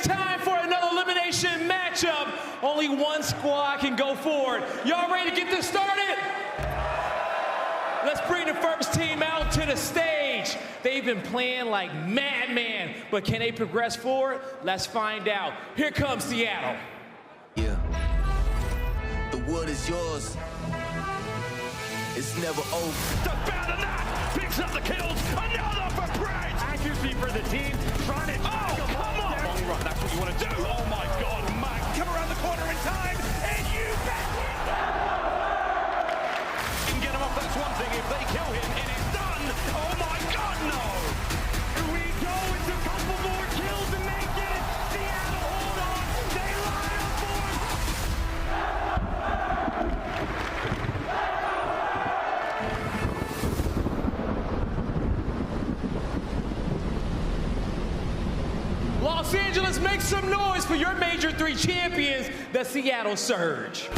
time for another elimination matchup. Only one squad can go forward. Y'all ready to get this started? Let's bring the first team out to the stage. They've been playing like madman, but can they progress forward? Let's find out. Here comes Seattle. Yeah, the wood is yours. It's never over. The Battlenet picks up the kills. Another for Brent. Accuracy for the team. Trying to come on. Long run. That's what you want to do. Oh my God, Mack. Come around the corner in time, and you bet it. You can get him off. That's one thing. If they kill him, it is done. Oh my God, no. Here we go. It's a couple more kills, and they get it. Seattle, hold on. They line up for it. Los Angeles, make some noise for your Major 3 champions, the Seattle Surge.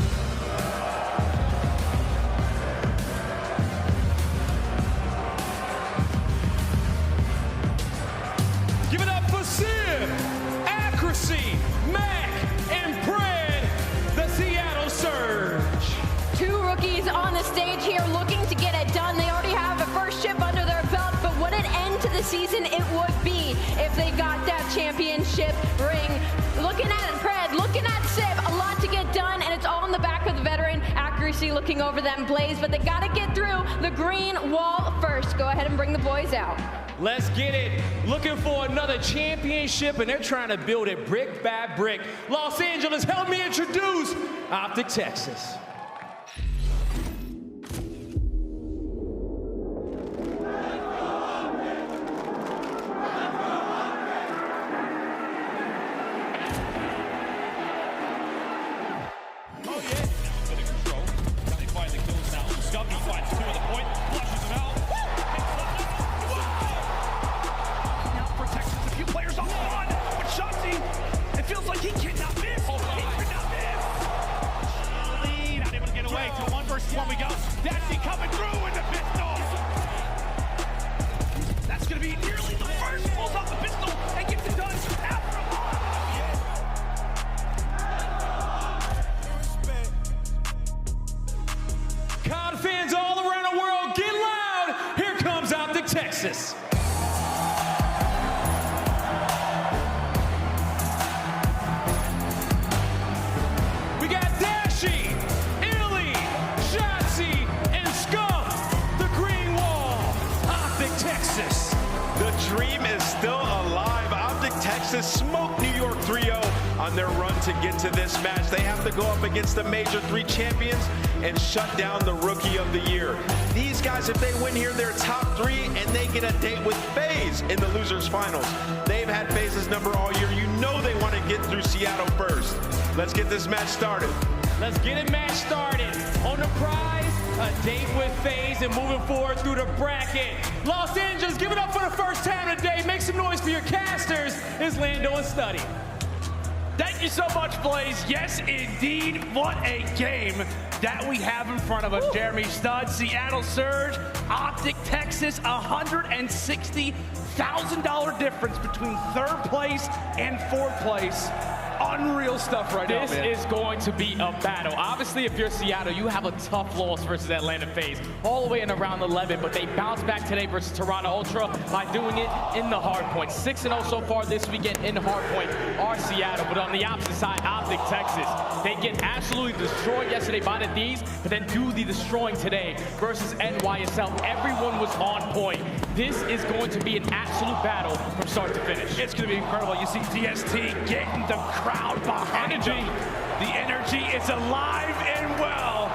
Give it up for Simp, Accuracy, Mack, and Brent, the Seattle Surge. 2 rookies on the stage here looking to get it done. They already have a first chip under their belt, but what an end to the season it would be if they got that championship ring. Looking at Pred, looking at Simp, a lot to get done, and it's all in the back of the veteran. Accuracy looking over them Blaze, but they got to get through the green wall first. Go ahead and bring the boys out. Let's get it. Looking for another championship, and they're trying to build it brick by brick. Los Angeles, help me introduce OpTic Texas. Scump finds 2 at the point, flushes him out. Now for Texas, a few players on the run, but Shotzzy, it feels like he cannot miss. He cannot miss. Lead, not able to get away. To 1 versus 1 we go. Dashy coming through with the pistol. That's going to be nearly the first. Pulls out the pistol and gets it done after a while. COD fans all around the world, get loud! Here comes OpTic Texas. We got Dashy, aBeZy, Shotzzy, and Scump. The green wall, OpTic Texas. The dream is still alive. OpTic Texas smoked New York 3-0 on their run to get to this match. They have to go up against the Major 3 champions and shut down the Rookie of the Year. These guys, if they win here, they're top 3, and they get a date with FaZe in the losers finals. They've had FaZe's number all year. You know they want to get through Seattle first. Let's get this match started. Let's get it match started. On the prize, a date with FaZe and moving forward through the bracket. Los Angeles, give it up for the first time today. Make some noise for your casters. Is Lando and Study. Thank you so much, Blaze. Yes, indeed. What a game that we have in front of us. Jeremy Stud, Seattle Surge, OpTic Texas, $160,000 difference between 3rd place and 4th place. Unreal stuff right now, man. This is going to be a battle. Obviously, if you're Seattle, you have a tough loss versus Atlanta FaZe all the way in around 11, but they bounced back today versus Toronto Ultra by doing it in the Hardpoint. 6-0 so far this weekend in Hardpoint are Seattle, but on the opposite side, OpTic Texas. They get absolutely destroyed yesterday by the Thieves, but then do the destroying today versus NYSL. Everyone was on point. This is going to be an absolute battle from start to finish. It's going to be incredible. You see DST getting the crowd behind him. The energy is alive and well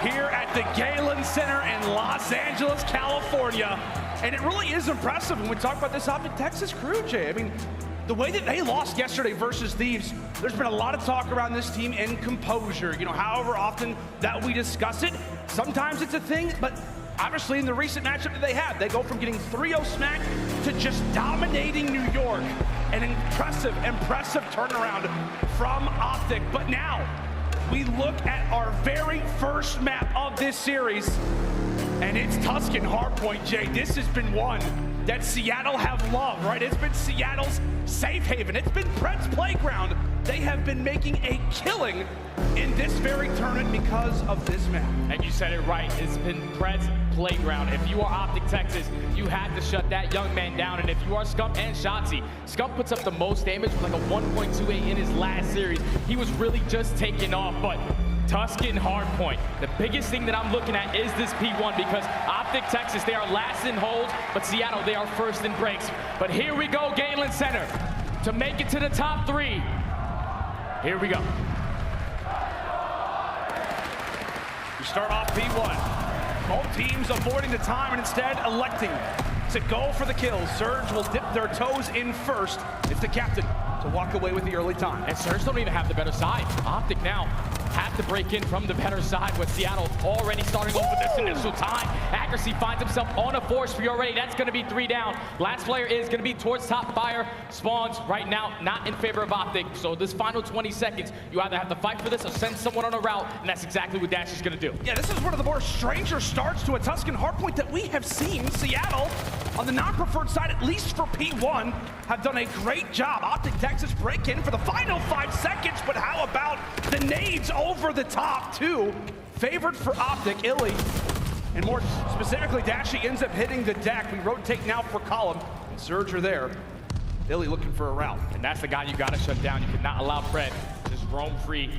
here at the Galen Center in Los Angeles, California. And it really is impressive when we talk about this OpTic Texas crew, Jay. I mean, the way that they lost yesterday versus Thieves, there's been a lot of talk around this team and composure. You know, however often that we discuss it, sometimes it's a thing, but obviously in the recent matchup that they had, they go from getting 3-0 smacked to just dominating New York. An impressive turnaround from OpTic. But now, we look at our very first map of this series, and it's Tuscan Hardpoint, Jay. This has been one that Seattle have loved, right? It's been Seattle's safe haven. It's been Pred's playground. They have been making a killing in this very tournament because of this map. And you said it right, it's been Pred's playground. If you are OpTic Texas, you had to shut that young man down. And if you are Scump and Shotzzy, Scump puts up the most damage with like a 1.28 in his last series. He was really just taking off, but Tuscan Hardpoint. The biggest thing that I'm looking at is this P1 because OpTic Texas, they are last in holds, but Seattle, they are first in breaks. But here we go, Galen Center, to make it to the top 3. Here we go. We start off P1. Both teams avoiding the time and instead electing to go for the kills. Surge will dip their toes in first. It's the captain to walk away with the early time. And Surge don't even have the better side. OpTic now have to break in from the better side with Seattle already starting off with this initial time. Accuracy finds himself on a force tree already. That's going to be 3 down. Last player is going to be towards top fire. Spawns right now not in favor of OpTic. So this final 20 seconds, you either have to fight for this or send someone on a route, and that's exactly what Dashy's going to do. Yeah, this is one of the more stranger starts to a Tuscan Hardpoint that we have seen. Seattle, on the non-preferred side, at least for P1, have done a great job. OpTic Texas break in for the final 5 seconds, but how about the nades over the top, too? Favored for OpTic, iLLeY, and more specifically, Dashy ends up hitting the deck. We rotate now for Column, and Surge are there. iLLeY looking for a route. And that's the guy you got to shut down. You cannot allow Pred to just roam free,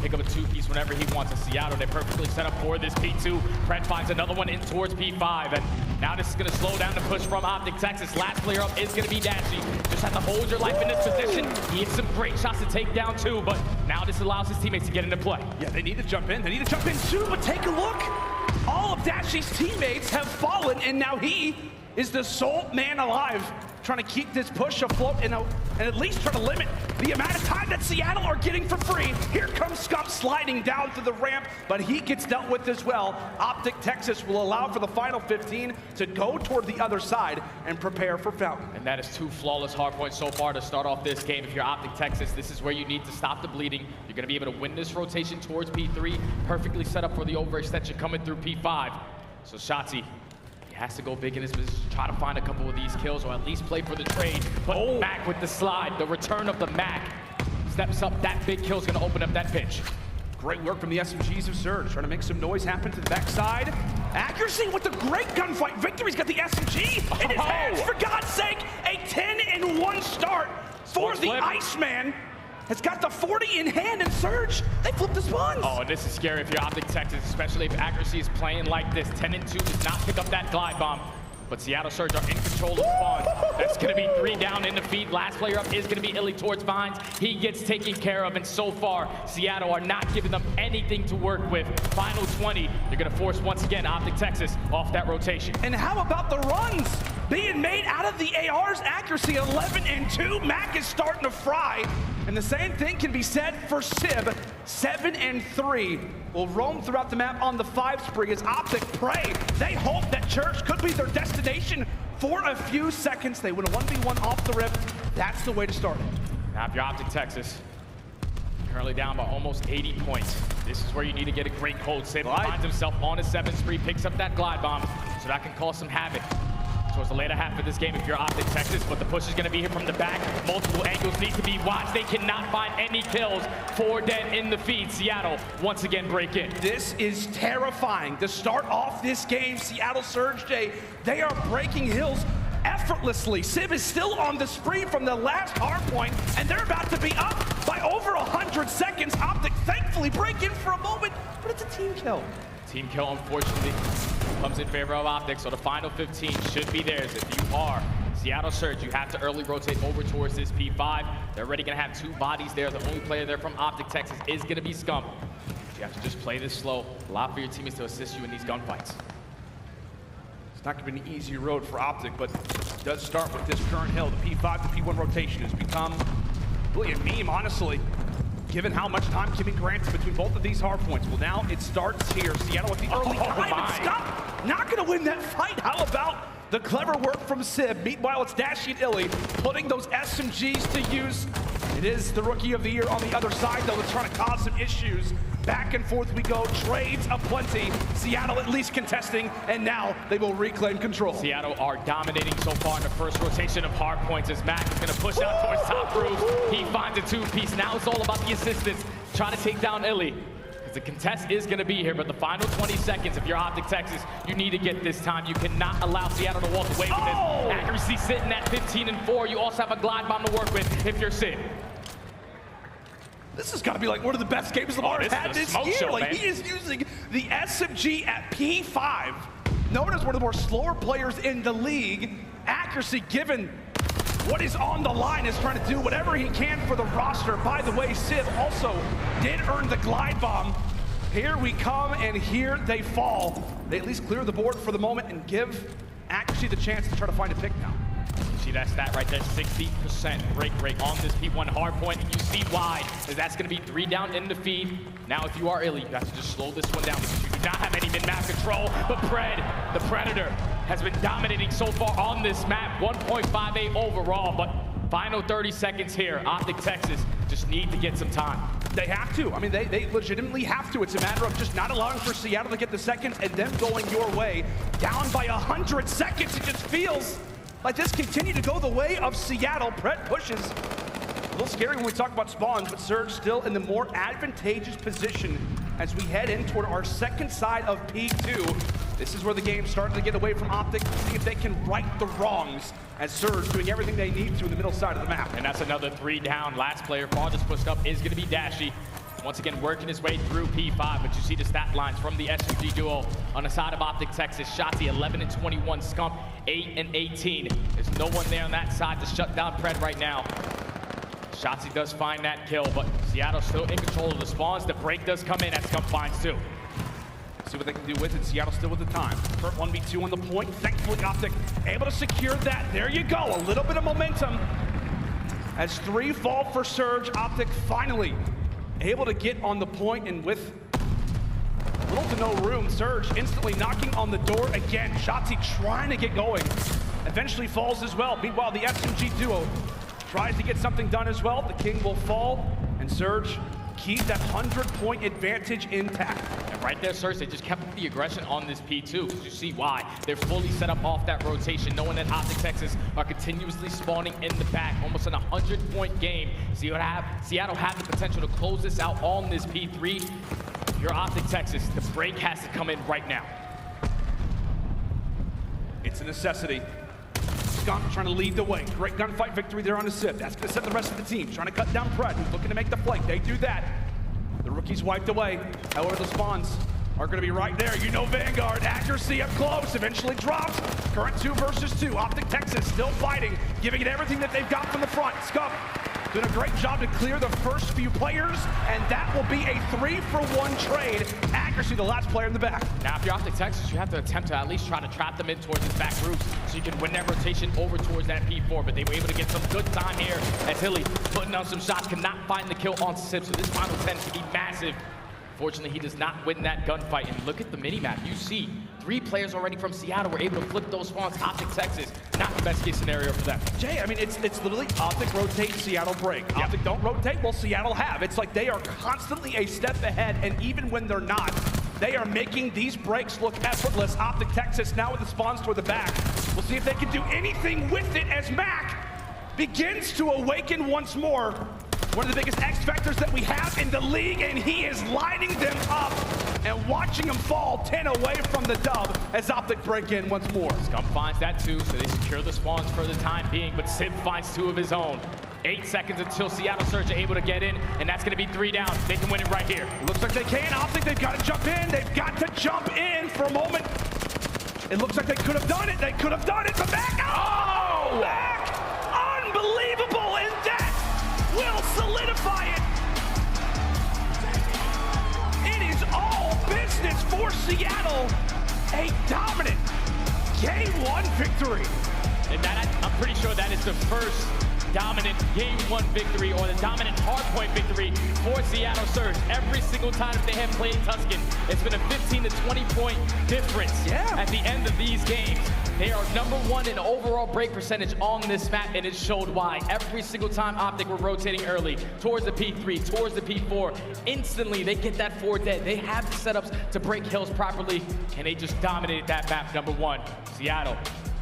pick up a 2-piece whenever he wants. In Seattle, they're perfectly set up for this P2. Pred finds another one in towards P5, and now this is going to slow down the push from OpTic Texas. Last player up is going to be Dashy. Just have to hold your life in this position. He hits some great shots to take down too, but now this allows his teammates to get into play. Yeah, they need to jump in. They need to jump in too, but take a look. All of Dashy's teammates have fallen, and now he is the sole man alive, trying to keep this push afloat and at least try to limit the amount of time that Seattle are getting for free. Here comes Scump sliding down through the ramp, but he gets dealt with as well. OpTic Texas will allow for the final 15 to go toward the other side and prepare for Fountain. And that is 2 flawless hardpoints so far to start off this game. If you're OpTic Texas, this is where you need to stop the bleeding. You're going to be able to win this rotation towards P3, perfectly set up for the overextension coming through P5. So Shotzzy has to go big in his position, try to find a couple of these kills or at least play for the trade. But Mack with the slide, the return of the Mack steps up. That big kill's gonna open up that pitch. Great work from the SMGs of Surge, trying to make some noise happen to the backside. Accuracy with the great gunfight. Victory's got the SMG in his hands, for God's sake. A 10-1 start for the Iceman. Has got the 40 in hand, and Surge, they flip the spawns. Oh, this is scary if you're OpTic Texas, especially if accuracy is playing like this. 10-2 does not pick up that glide bomb. But Seattle Surge are in control of spawns. That's going to be 3 down in the feed. Last player up is going to be iLLeY towards Vines. He gets taken care of, and so far, Seattle are not giving them anything to work with. Final 20, they're going to force, once again, OpTic Texas off that rotation. And how about the runs being made out of the AR's accuracy? 11-2, Mack is starting to fry. And the same thing can be said for Sib. 7-3 will roam throughout the map on the 5 spree as OpTic pray. They hope that Church could be their destination for a few seconds. They win a 1v1 off the rip. That's the way to start it. Now, if you're OpTic Texas, currently down by almost 80 points. This is where you need to get a great cold. Sib finds himself on a 7 spree, picks up that glide bomb, so that can cause some havoc towards the later half of this game if you're OpTic Texas, but the push is going to be here from the back. Multiple angles need to be watched. They cannot find any kills. 4 dead in the feed. Seattle once again break in. This is terrifying. To start off this game, Seattle Surge Day, they are breaking hills effortlessly. Sib is still on the spree from the last hardpoint, and they're about to be up by over 100 seconds. OpTic thankfully break in for a moment, but it's a team kill. Team kill, unfortunately, comes in favor of OpTic, so the final 15 should be theirs. If you are Seattle Surge, you have to early rotate over towards this P5. They're already going to have 2 bodies there. The only player there from OpTic Texas is going to be Scump. You have to just play this slow, allow for your teammates to assist you in these gunfights. It's not going to be an easy road for OpTic, but it does start with this current hill. The P5 to P1 rotation has become really a meme, honestly, given how much time can be granted between both of these hardpoints. Well, now it starts here. Seattle with the early time, and Scump not going to win that fight. How about The clever work from Simp. Meanwhile, it's Dashy and iLLeY putting those SMGs to use. It is the Rookie of the Year on the other side, though. It's trying to cause some issues. Back and forth we go. Trades aplenty. Seattle at least contesting, and now they will reclaim control. Seattle are dominating so far in the first rotation of hard points as Mack is going to push out towards top roofs. He finds a two-piece. Now it's all about the assistance, trying to take down iLLeY. The contest is going to be here, but the final 20 seconds, if you're OpTic Texas, you need to get this time. You cannot allow Seattle to walk away with this. Accuracy sitting at 15 and 4. You also have a glide bomb to work with if you're Simp. This has got to be like one of the best games Lamar's had this year. Show, like, he is using the SMG at P5, known as one of the more slower players in the league. Accuracy given what is on the line, is trying to do whatever he can for the roster. By the way, Simp also did earn the glide bomb. Here we come, and here they fall. They at least clear the board for the moment and give Accuracy the chance to try to find a pick now. See that stat right there, 60% break rate on this P1 hardpoint, and you see why, as that's going to be 3 down in the feed. Now, if you are iLLeY, you have to just slow this one down because you do not have any mid-map control. But Pred, the Predator, has been dominating so far on this map, 1.58 overall. But final 30 seconds here, OpTic Texas just need to get some time. They have to. I mean, they legitimately have to. It's a matter of just not allowing for Seattle to get the seconds and them going your way. Down by 100 seconds, it just feels like this continue to go the way of Seattle. Pred pushes. A little scary when we talk about spawns, but Surge still in the more advantageous position as we head in toward our second side of P2. This is where the game's starting to get away from OpTic to see if they can right the wrongs, as Surge doing everything they need to in the middle side of the map. And that's another 3 down. Last player farthest pushed up is going to be Dashy. Once again, working his way through P5, but you see the stat lines from the SMG duo on the side of OpTic Texas. Shotzzy 11 and 21, Scump 8 and 18. There's no one there on that side to shut down Pred right now. Shotzzy does find that kill, but Seattle still in control of the spawns. The break does come in as Scump finds 2. See what they can do with it. Seattle still with the time. Current 1v2 on the point. Thankfully, OpTic able to secure that. There you go. A little bit of momentum. As 3 fall for Surge, OpTic finally able to get on the point, and with little to no room, Surge instantly knocking on the door again. Shotzzy trying to get going. Eventually falls as well. Meanwhile, the SMG duo tries to get something done as well. The King will fall, and Surge keep that 100-point advantage intact. And right there, Surge, they just kept up the aggression on this P2, because you see why. They're fully set up off that rotation, knowing that OpTic Texas are continuously spawning in the back, almost in a 100-point game. Seattle have the potential to close this out on this P3. If you're OpTic Texas, the break has to come in right now. It's a necessity. Scump trying to lead the way. Great gunfight victory there on the Simp. That's going to set the rest of the team. Trying to cut down Pred, who's looking to make the flank. They do that. The Rookie's wiped away. However, the spawns are going to be right there. You know Vanguard. Accuracy up close. Eventually drops. Current 2 versus 2. OpTic Texas still fighting, giving it everything that they've got from the front. Scump doing a great job to clear the first few players, and that will be a 3-for-1 trade. Accuracy, the last player in the back. Now, if you're OpTic Texas, you have to attempt to at least try to trap them in towards this back group so you can win that rotation over towards that P4, but they were able to get some good time here as iLLeY putting down some shots, cannot find the kill on Simp, so this final 10 could be massive. Fortunately, he does not win that gunfight, and look at the mini-map. You see 3 players already from Seattle were able to flip those spawns. OpTic Texas, not the best case scenario for them. Jay, I mean, it's literally OpTic rotate, Seattle break. Yep. OpTic don't rotate, well, Seattle have. It's like they are constantly a step ahead, and even when they're not, they are making these breaks look effortless. OpTic Texas now with the spawns toward the back. We'll see if they can do anything with it as Mack begins to awaken once more. One of the biggest X factors that we have in the league, and he is lining them up and watching them fall 10 away from the dub as OpTic break in once more. Scump finds that 2, so they secure the spawns for the time being, but Simp finds 2 of his own. 8 seconds until Seattle Surge are able to get in, and that's going to be 3 down. They can win it right here. Looks like they can. OpTic, they've got to jump in. They've got to jump in for a moment. It looks like they could have done it. They could have done it. The Mack. Oh! Mack! Unbelievable! And that will solidify it. It is all business for Seattle. A dominant Game 1 victory. And that, I'm pretty sure that is the first dominant game 1 victory or the dominant hardpoint victory for Seattle Surge. Every single time they have played Tuscan, it's been a 15 to 20 point difference at the end of these games. They are #1 in overall break percentage on this map, and it showed why. Every single time OpTic were rotating early towards the P3, towards the P4, instantly they get that 4 dead. They have the setups to break hills properly, and they just dominated that map #1. Seattle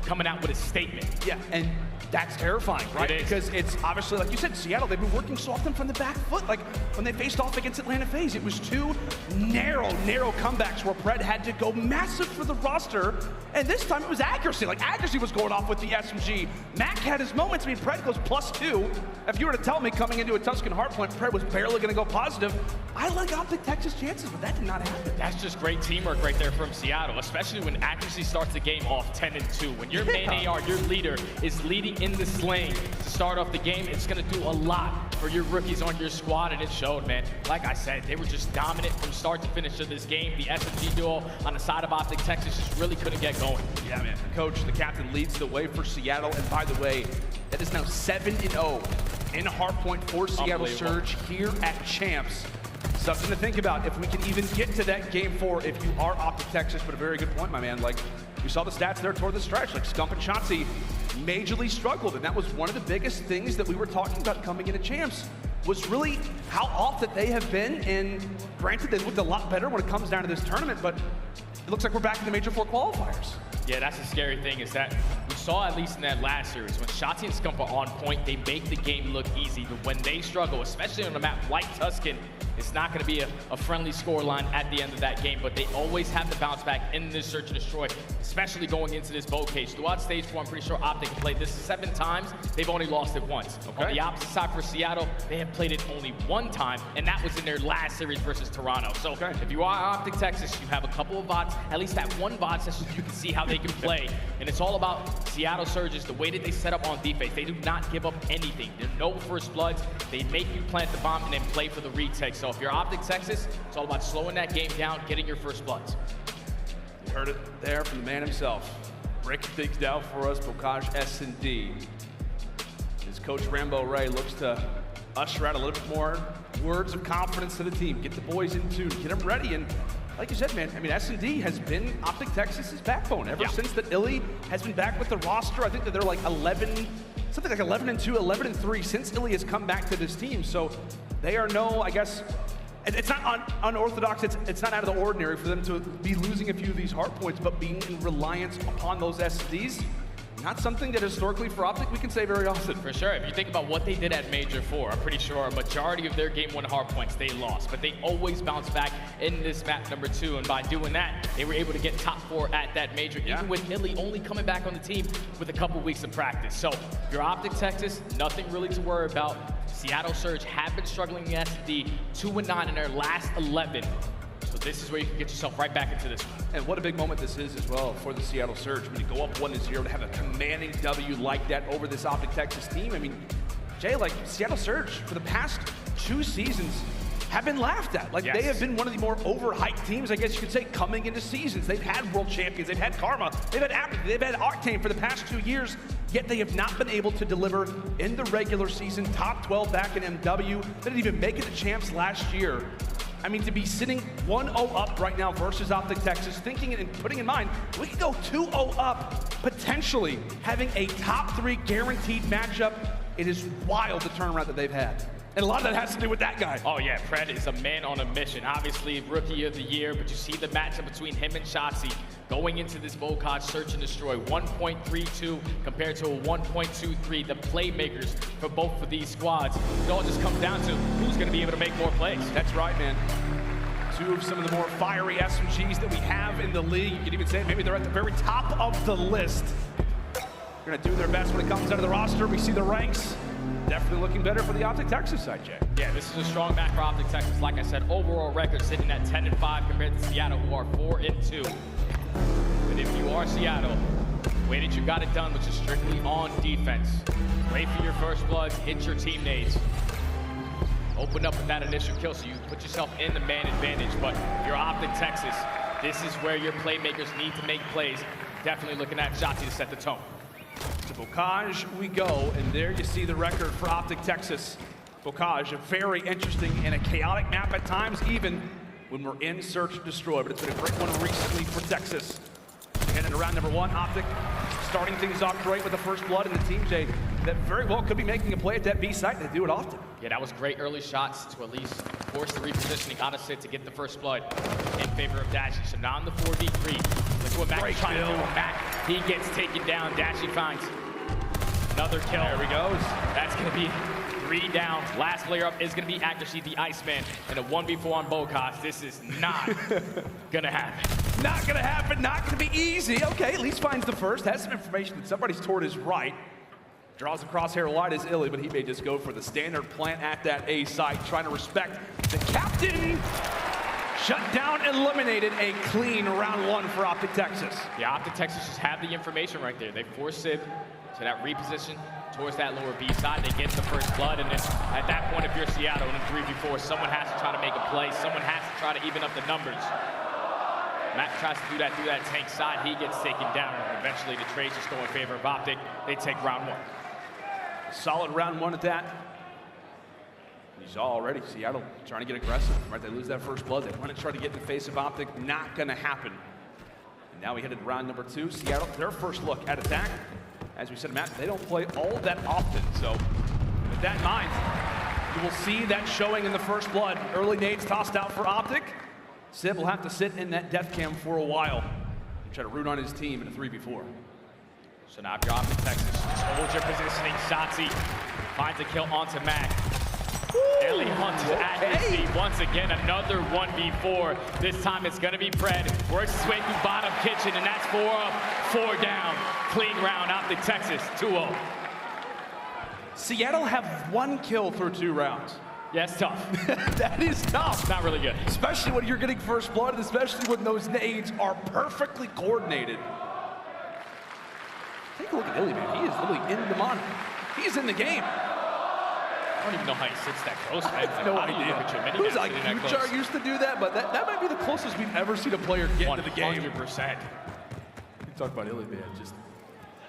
coming out with a statement. Yeah, and that's terrifying, right? Because it's obviously, like you said, Seattle, they've been working so often from the back foot. Like when they faced off against Atlanta FaZe, it was 2 narrow comebacks where Pred had to go massive for the roster. And this time it was accuracy. Like accuracy was going off with the SMG. Mack had his moments. I mean, Pred goes +2. If you were to tell me coming into a Tuscan Hardpoint, Pred was barely going to go positive, I like OpTic Texas' chances, but that did not happen. That's just great teamwork right there from Seattle, especially when accuracy starts the game off 10-2. When your main AR, your leader, is leading in this lane to start off the game, it's going to do a lot for your rookies on your squad, and it showed, man. Like I said, they were just dominant from start to finish of this game. The SMG duo on the side of OpTic Texas just really couldn't get going. Yeah, man. Coach, the captain, leads the way for Seattle, and by the way, that is now 7-0 in Hardpoint for Seattle Surge here at Champs. Something to think about if we can even get to that game 4 if you are OpTic Texas, but a very good point, my man. Like, we saw the stats there toward the stretch. Like, Scump and Shotzzy majorly struggled, and that was one of the biggest things that we were talking about coming into Champs, was really how off that they have been. And granted, they looked a lot better when it comes down to this tournament, but it looks like we're back in the Major 4 qualifiers. Yeah, that's the scary thing, is that we saw, at least in that last series, when Shotzzy and Scump are on point, they make the game look easy. But when they struggle, especially on a map like Tuscan, it's not going to be a friendly scoreline at the end of that game, but they always have to bounce back in this search and destroy, especially going into this bow cage. Throughout stage 4, I'm pretty sure OpTic played this 7 times. They've only lost it once. Okay. On the opposite side for Seattle, they have played it only 1 time, and that was in their last series versus Toronto. So if you are OpTic Texas, you have a couple of VODs, at least that 1 VOD session, you can see how they can play. And it's all about Seattle Surges, the way that they set up on defense. They do not give up anything. They're no first bloods. They make you plant the bomb and then play for the retake. So if you're OpTic Texas, it's all about slowing that game down, getting your first bloods. You heard it there from the man himself. Breaking things down for us, Bocage S&D. As Coach Rambo Ray looks to usher out a little bit more words of confidence to the team. Get the boys in tune, get them ready. And like you said, man, I mean, S&D has been OpTic Texas's backbone ever since that iLLeY has been back with the roster. I think that they're like 11, something like 11-2, 11-3 since iLLeY has come back to this team. So they are no, I guess, it's not unorthodox, it's not out of the ordinary for them to be losing a few of these hard points, but being in reliance upon those S&Ds. Not something that historically for OpTic we can say very often. For sure. If you think about what they did at Major 4, I'm pretty sure a majority of their game 1 hard points they lost, but they always bounce back in this map #2, and by doing that, they were able to get top 4 at that Major, even with iLLeY only coming back on the team with a couple weeks of practice. So if you're OpTic Texas, nothing really to worry about. Seattle Surge have been struggling in SD, 2-9 in their last 11. So this is where you can get yourself right back into this one. And what a big moment this is as well for the Seattle Surge. When you go up 1-0 to have a commanding W like that over this OpTic Texas team. I mean, Jay, like Seattle Surge for the past 2 seasons have been laughed at. Like they have been one of the more overhyped teams, I guess you could say, coming into seasons. They've had world champions, they've had Karma, they've had aBeZy, they've had Octane for the past 2 years, yet they have not been able to deliver in the regular season. Top 12 back in MW. They didn't even make it to champs last year. I mean, to be sitting 1-0 up right now versus OpTic Texas, thinking and putting in mind, we could go 2-0 up, potentially having a top 3 guaranteed matchup. It is wild the turnaround that they've had. And a lot of that has to do with that guy. Oh yeah, Pred is a man on a mission. Obviously, Rookie of the Year, but you see the matchup between him and Shotzzy going into this Bocage search and destroy. 1.32 compared to a 1.23. The playmakers for both of these squads. It all just comes down to who's going to be able to make more plays. That's right, man. 2 of some of the more fiery SMGs that we have in the league. You could even say maybe they're at the very top of the list. They're going to do their best when it comes out of the roster. We see the ranks. Definitely looking better for the OpTic Texas side, Jay. Yeah, this is a strong match for OpTic Texas. Like I said, overall record sitting at 10-5 compared to Seattle, who are 4-2. But if you are Seattle, the way that you got it done, which is strictly on defense. Play for your first bloods, hit your teammates. Open up with that initial kill, so you put yourself in the man advantage. But if you're OpTic Texas, this is where your playmakers need to make plays. Definitely looking at Shotzzy to set the tone. To Bocage we go, and there you see the record for OpTic Texas. Bocage, a very interesting and a chaotic map at times, even when we're in search and destroy, but it's been a great one recently for Texas. And in round number 1, OpTic starting things off great with the first blood in the team, Jay, that very well could be making a play at that B site. They do it often. Yeah, that was great early shots to at least force the repositioning out of Sid to get the first blood in favor of Dashy. So now in the 4v3, look what Mack is trying to do. Mack, he gets taken down. Dashy finds another kill. There he goes. That's going to be 3 down. Last player up is going to be Aggreshy, the Iceman, and a 1v4 on Bocage. This is not going to happen. Not going to happen, not going to be easy. Okay, at least finds the first. Has some information that somebody's toward his right. Draws a crosshair wide as iLLeY, but he may just go for the standard plant at that A site, trying to respect the captain. Shut down, eliminated. A clean round 1 for OpTic Texas. Yeah, OpTic Texas just have the information right there. They force Sid to that reposition towards that lower B side. They get the first blood, and then at that point, if you're Seattle in a 3v4, someone has to try to make a play. Someone has to try to even up the numbers. Mack tries to do that through that tank side. He gets taken down. Eventually, the trades just go in favor of OpTic. They take round 1. Solid round 1 at that. You saw already Seattle trying to get aggressive. Right, they lose that first blood. They want to try to get in the face of OpTic. Not going to happen. And now we headed to round number 2. Seattle, their first look at attack. As we said, Matt, they don't play all that often. So with that in mind, you will see that showing in the first blood. Early nades tossed out for OpTic. Sid will have to sit in that death cam for a while and try to root on his team in a 3v4. So now if you're OpTic Texas, hold your positioning. Shotzzy finds a kill onto Mack. iLLeY hunts at his feet once again. Another 1v4. This time it's going to be Pred. Works his way through bottom kitchen, and that's 4 up, 4 down. Clean round, OpTic Texas, 2-0. Seattle have 1 kill through 2 rounds. Yeah, it's tough. That is tough. Not really good. Especially when you're getting first blood, and especially when those nades are perfectly coordinated. Take a look at iLLeY, man. He is literally in the monitor. He's in the game. I don't even know how he sits that close, man. Like, No idea. Who's like Hydra used to do that, but that might be the closest we've ever seen a player get into the game. 100%. You talk about iLLeY, man. Just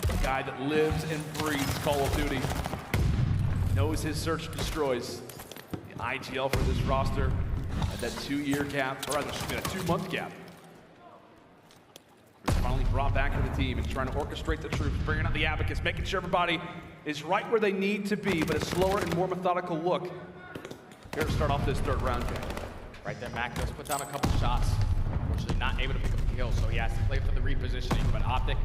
a guy that lives and breathes Call of Duty. Knows his search and destroys. The IGL for this roster at that 2-year gap, or rather, excuse me, a 2-month gap. He's finally brought back to the team and trying to orchestrate the troops, bringing out the Abacus, making sure everybody is right where they need to be, but a slower and more methodical look here to start off this 3rd round game. Right there, Mack does put down a couple shots. Unfortunately, not able to pick up a kill, so he has to play for the repositioning. But OpTic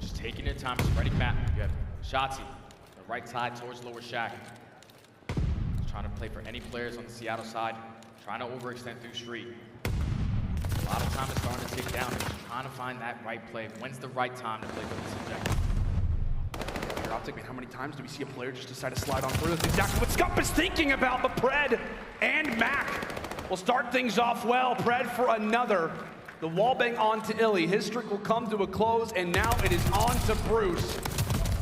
just taking their time, spreading map. You have Shotzzy, the right side towards lower shack. Just trying to play for any players on the Seattle side, trying to overextend through street. A lot of time is starting to tick down. They're just trying to find that right play. When's the right time to play for this objective? Here, OpTic, man, how many times do we see a player just decide to slide on through? That's exactly what Scump is thinking about, but Pred and Mack will start things off well. Pred for another. The wallbang onto iLLeY. His streak will come to a close, and now it is on to Bruce.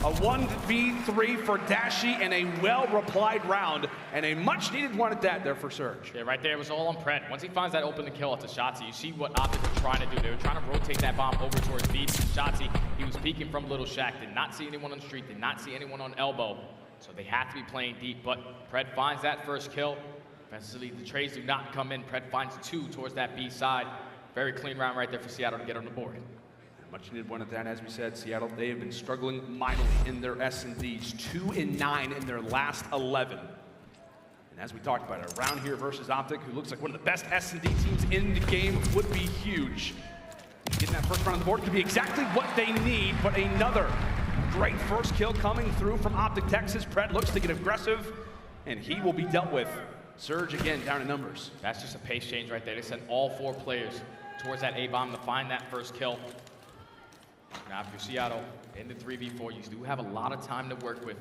A 1v3 for Dashy and a well-replied round, and a much-needed one at that there for Surge. Yeah, right there, it was all on Pred. Once he finds that open to kill to Shotzzy, you see what OpTic were trying to do. They were trying to rotate that bomb over towards B. Shotzzy, he was peeking from Little Shack, did not see anyone on the street, did not see anyone on elbow. So they have to be playing deep, but Pred finds that first kill. Eventually, the trades do not come in. Pred finds 2 towards that B side. Very clean round right there for Seattle to get on the board. Much needed one at that, as we said. Seattle, they have been struggling mightily in their S&Ds. 2-9 in their last 11. And as we talked about, a round here versus OpTic, who looks like one of the best S&D teams in the game, would be huge. Getting that first round on the board could be exactly what they need, but another great first kill coming through from OpTic Texas. Pred looks to get aggressive, and he will be dealt with. Surge again, down in numbers. That's just a pace change right there. They sent all 4 players towards that A-bomb to find that first kill. Now, if you're Seattle in the 3v4, you do have a lot of time to work with.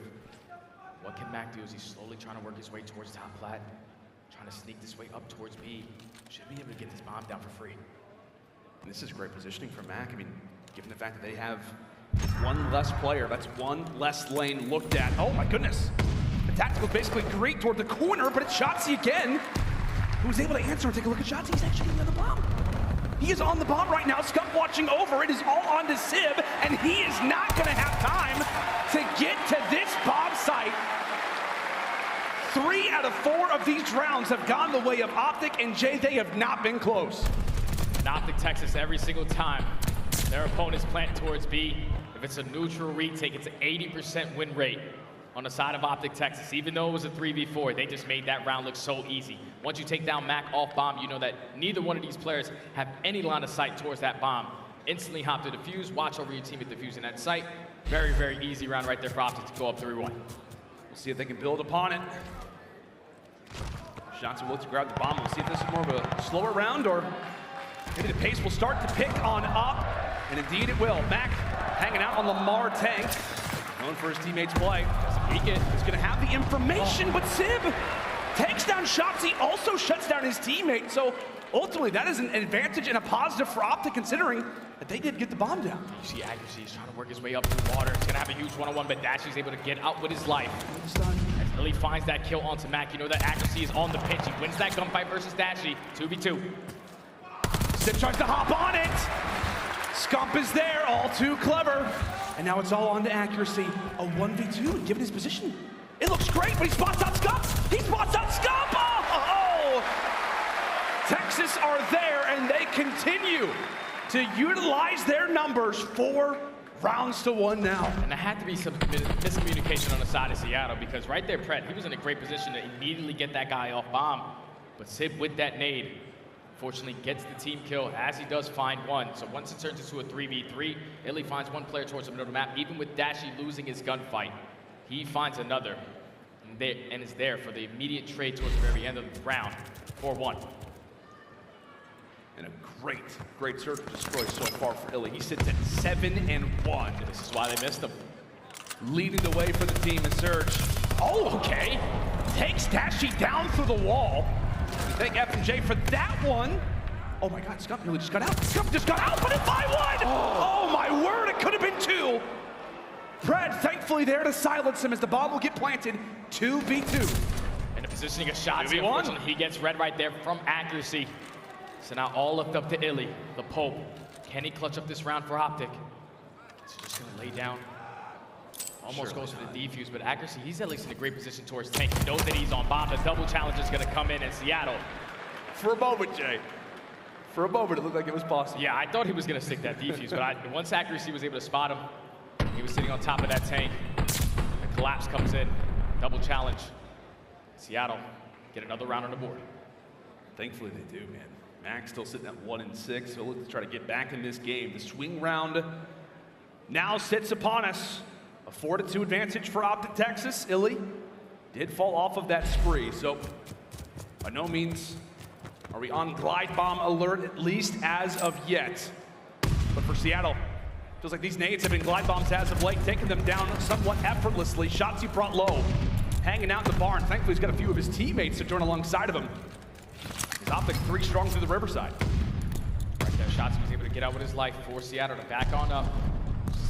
What can Mack do as he's slowly trying to work his way towards top plat, trying to sneak this way up towards B. Should be able to get this bomb down for free. And this is great positioning for Mack. I mean, given the fact that they have 1 less player, that's 1 less lane looked at. Oh my goodness. The tactical basically great toward the corner, but it's Shotzzy again, who was able to answer and take a look at Shotzzy. He's actually getting another bomb. He is on the bomb right now. Scump watching over. It is all on to Sib, and he is not going to have time to get to this bomb site. 3 out of 4 of these rounds have gone the way of OpTic, and Jay, they have not been close. And OpTic Texas every single time their opponents plant towards B. If it's a neutral retake, it's an 80% win rate on the side of OpTic Texas. Even though it was a 3v4, they just made that round look so easy. Once you take down Mack off bomb, you know that neither one of these players have any line of sight towards that bomb. Instantly hop to defuse, watch over your team at defusing that site. Very, very easy round right there for OpTic to go up 3-1. We'll see if they can build upon it. Shotzzy will look to grab the bomb. We'll see if this is more of a slower round, or maybe the pace will start to pick on up. And indeed it will. Mack hanging out on Lamar tank. Known for his teammates' play. He's going to have the information, but Sib takes down Shotzzy, also shuts down his teammate. So ultimately, that is an advantage and a positive for OpTic, considering that they did get the bomb down. You see aBeZy, he's trying to work his way up through water. He's going to have a huge one-on-one, but Dashy's able to get out with his life. As iLLeY finds that kill onto Mack, you know that aBeZy is on the pitch. He wins that gunfight versus Dashy, 2v2. Sib tries to hop on it. Scump is there, all too clever. And now it's all on to accuracy. A 1v2, given his position. It looks great, but he spots out Scump. He spots out Scump. Oh! Texas are there, and they continue to utilize their numbers. 4 rounds to 1 now. And there had to be some miscommunication on the side of Seattle, because right there, Pret, he was in a great position to immediately get that guy off bomb. But Sib with that nade, fortunately gets the team kill, as he does find one. So once it turns into a 3v3, iLLeY finds one player towards the middle of the map. Even with Dashy losing his gunfight, he finds another and is there for the immediate trade towards the very end of the round, 4-1. And a great search and destroy so far for iLLeY. He sits at 7-1. This is why they missed him. Leading the way for the team in search. Oh, okay. Takes Dashy down through the wall. We thank F&J for that one. Oh my God, Scump really just got out. Scump just got out, but it's 5-1! Oh my word, it could have been 2. Pred thankfully there to silence him as the bomb will get planted. 2v2. And the positioning of Shotzzy, unfortunately, he gets red right there from accuracy. So now all left up to iLLeY, the Pope. Can he clutch up this round for OpTic? So just gonna lay down. Almost goes for the defuse, but accuracy, he's at least in a great position towards tank. He knows that he's on bomb. The double challenge is gonna come in Seattle. For a moment, Jay. For a moment, it looked like it was possible. Yeah, I thought he was gonna stick that defuse, but once accuracy was able to spot him, he was sitting on top of that tank. The collapse comes in, double challenge. Seattle get another round on the board. Thankfully they do, man. Mack still sitting at 1-6, so look to try to get back in this game. The swing round now sits upon us. A 4-2 advantage for OpTic Texas. iLLeY did fall off of that spree, so by no means are we on glide bomb alert, at least as of yet. But for Seattle, feels like these nades have been glide bombs as of late, taking them down somewhat effortlessly. Shotzzy brought low, hanging out in the barn. Thankfully, he's got a few of his teammates to join alongside of him. He's OpTic 3 strong through the Riverside. Right there, Shotzzy was able to get out with his life, force Seattle to back on up.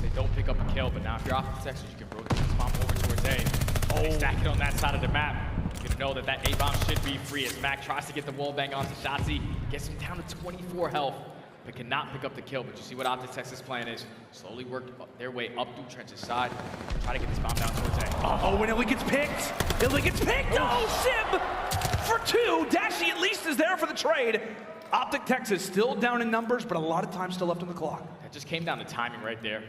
They don't pick up a kill, but now if you're OpTic Texas, you can rotate this bomb over towards A. They stack it on that side of the map. You can know that that A bomb should be free as Mack tries to get the wall bang onto Shotzzy, gets him down to 24 health, but cannot pick up the kill. But you see what OpTic Texas' plan is: slowly work their way up through Trench's side, try to get this bomb down towards A. Oh, and iLLeY gets picked. iLLeY gets picked. Oh, Sib for 2. Dashy at least is there for the trade. OpTic Texas still down in numbers, but a lot of time still left on the clock. That just came down to timing right there.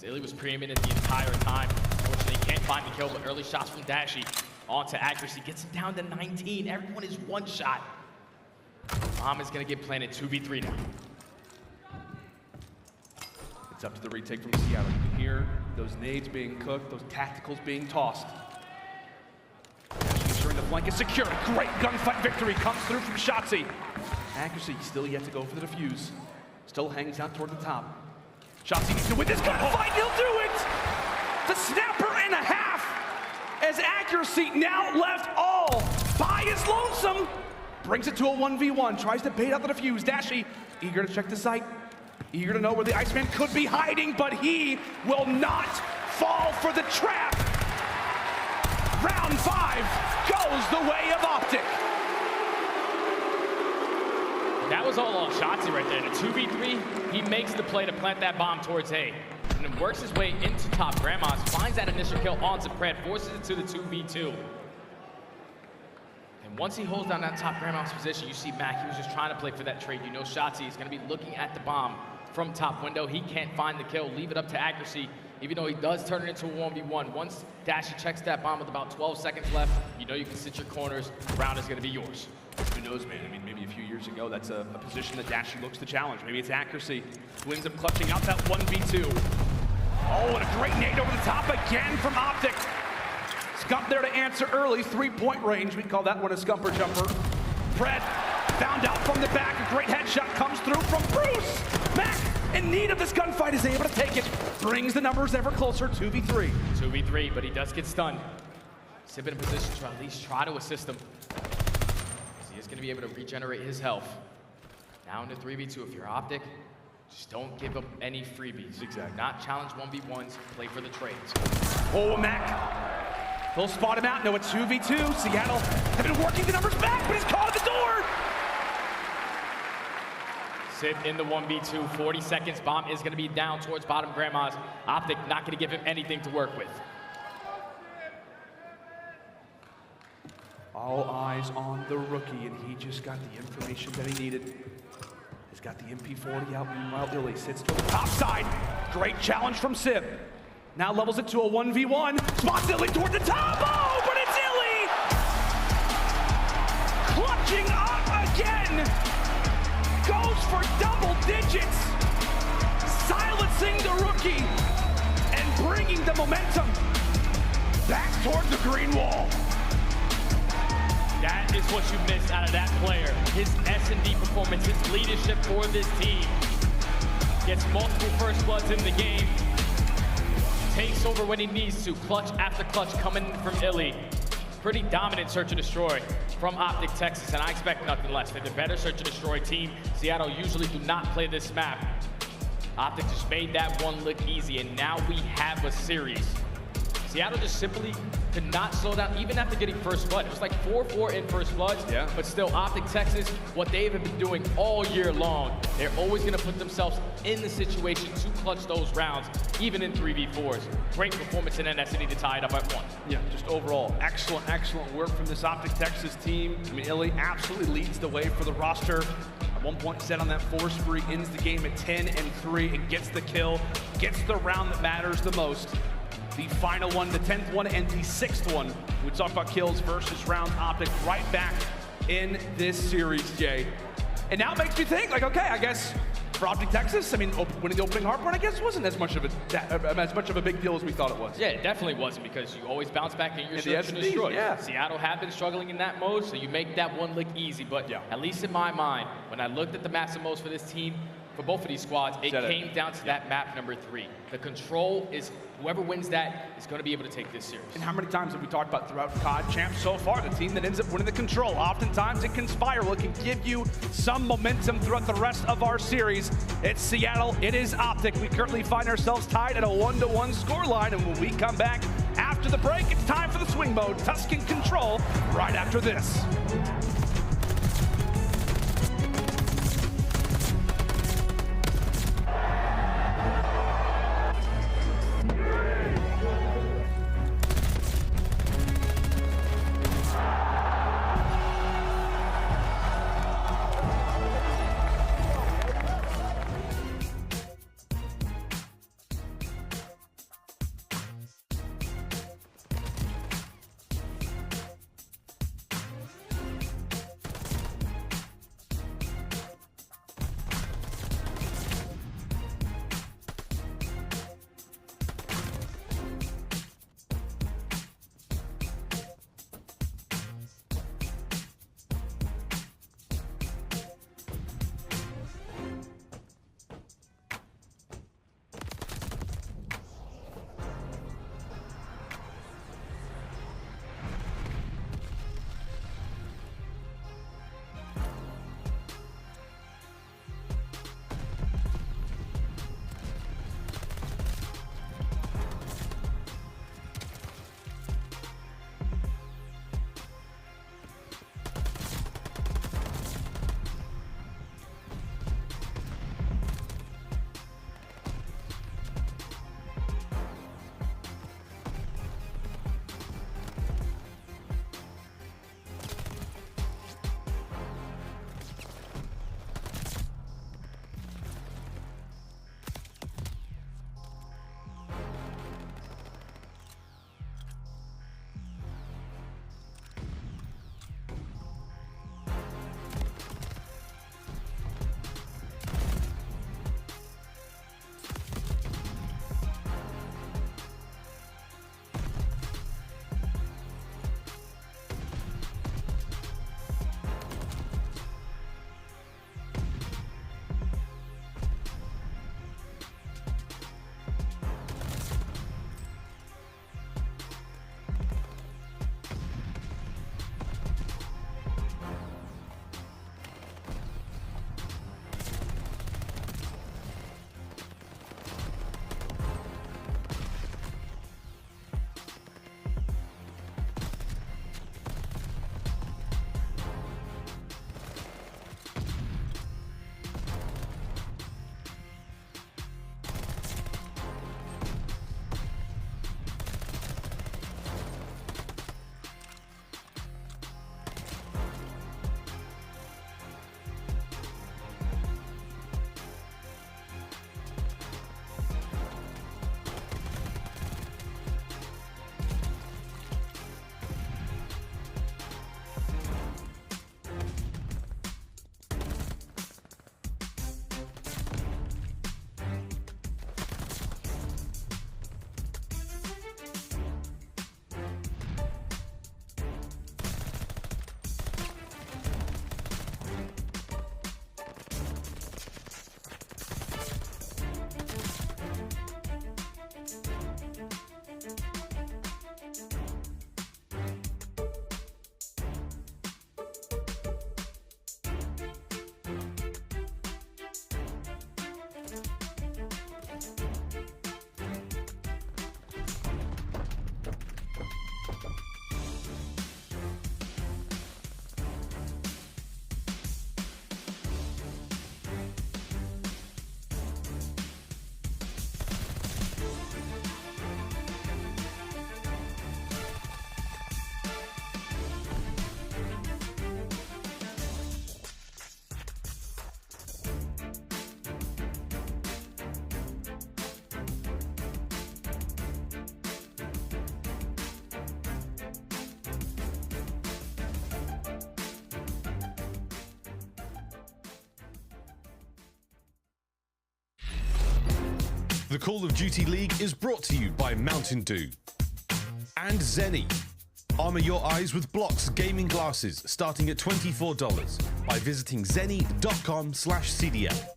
iLLeY was preeminent the entire time. Unfortunately, he can't find the kill, but early shots from Dashy onto accuracy gets him down to 19. Everyone is one shot. Bomb is going to get planted 2v3 now. It's up to the retake from Seattle. You can hear those nades being cooked, those tacticals being tossed. Ensuring the flank is secure. Great gunfight victory comes through from Shotzzy. Accuracy still yet to go for the defuse. Still hangs out toward the top. Shotzzy needs to win this gunfight. He'll do it! The snapper and a half, as accuracy now left all by his lonesome. Brings it to a 1v1, tries to bait out the defuse. Dashy, eager to check the site, eager to know where the Iceman could be hiding, but he will not fall for the trap. Round 5 goes the way of OpTic. That was all call on Shotzzy right there. The 2v3, he makes the play to plant that bomb towards A. And then works his way into top Grandma's, finds that initial kill onto Pred, forces it to the 2v2. And once he holds down that top Grandma's position, you see Mack, he was just trying to play for that trade. You know Shotzzy is gonna be looking at the bomb from top window. He can't find the kill, leave it up to accuracy, even though he does turn it into a 1v1. Once Dashy checks that bomb with about 12 seconds left, you know you can sit your corners. The round is gonna be yours. Who knows, man? I mean, maybe a few years ago, that's a position that Dashy looks to challenge. Maybe it's accuracy. Who ends up clutching out that 1v2. Oh, and a great nade over the top again from OpTic. Scump there to answer early, 3-point range. We call that one a Scumper jumper. Pred found out from the back. A great headshot comes through from Bruce. Mack, in need of this gunfight, is able to take it. Brings the numbers ever closer, 2v3. 2v3, but he does get stunned. Simp in a position to at least try to assist him. He is going to be able to regenerate his health. Now into 3v2. If you're OpTic, just don't give him any freebies. Exactly. Not challenge 1v1s, play for the trades. Oh, Mack. He'll spot him out. No, it's 2v2. Seattle have been working the numbers back, but he's caught at the door. Simp in the 1v2, 40 seconds. Bomb is going to be down towards bottom Grandma's. OpTic not going to give him anything to work with. All eyes on the rookie, and he just got the information that he needed. He's got the MP40 out. Meanwhile, iLLeY sits to the top side. Great challenge from Simp. Now levels it to a 1v1. Spots iLLeY toward the top. Oh, but it's iLLeY! Clutching up again. Goes for double digits. Silencing the rookie and bringing the momentum back toward the green wall. That is what you miss out of that player. His S&D performance, his leadership for this team. Gets multiple first bloods in the game. Takes over when he needs to. Clutch after clutch coming from iLLeY. Pretty dominant search and destroy from OpTic Texas, and I expect nothing less. They're the better search and destroy team. Seattle usually do not play this map. OpTic just made that one look easy, and now we have a series. Seattle just simply could not slow down, even after getting first blood. It was like 4-4 in first bloods, yeah. But still, OpTic Texas, what they've been doing all year long, they're always going to put themselves in the situation to clutch those rounds, even in 3v4s. Great performance in NSD to tie it up at 1. Yeah, just overall, excellent, excellent work from this OpTic Texas team. I mean, iLLeY absolutely leads the way for the roster. At one point, set on that 4 spree, ends the game at 10-3, and gets the kill, gets the round that matters the most. The final one, the 10th one, and the 6th one. We talk about kills versus rounds. OpTic right back in this series, Jay. And now it makes me think, like, okay, I guess for OpTic Texas, I mean, winning the opening hardpoint, I guess wasn't as much of a big deal as we thought it was. Yeah, it definitely wasn't, because you always bounce back in your search and destroy. Yeah. Seattle have been struggling in that mode, so you make that one look easy. But yeah, at least in my mind, when I looked at the maps and modes for this team, for both of these squads, it came down to that map number 3. The control is, whoever wins that is going to be able to take this series. And how many times have we talked about throughout COD champs so far, the team that ends up winning the control, oftentimes it can spiral, it can give you some momentum throughout the rest of our series. It's Seattle, it is OpTic. We currently find ourselves tied at a 1-1 scoreline, and when we come back after the break, it's time for the swing mode, Tuscan Control, right after this. The Call of Duty League is brought to you by Mountain Dew and Zenny. Armor your eyes with Blocks gaming glasses starting at $24 by visiting zenny.com/CDL.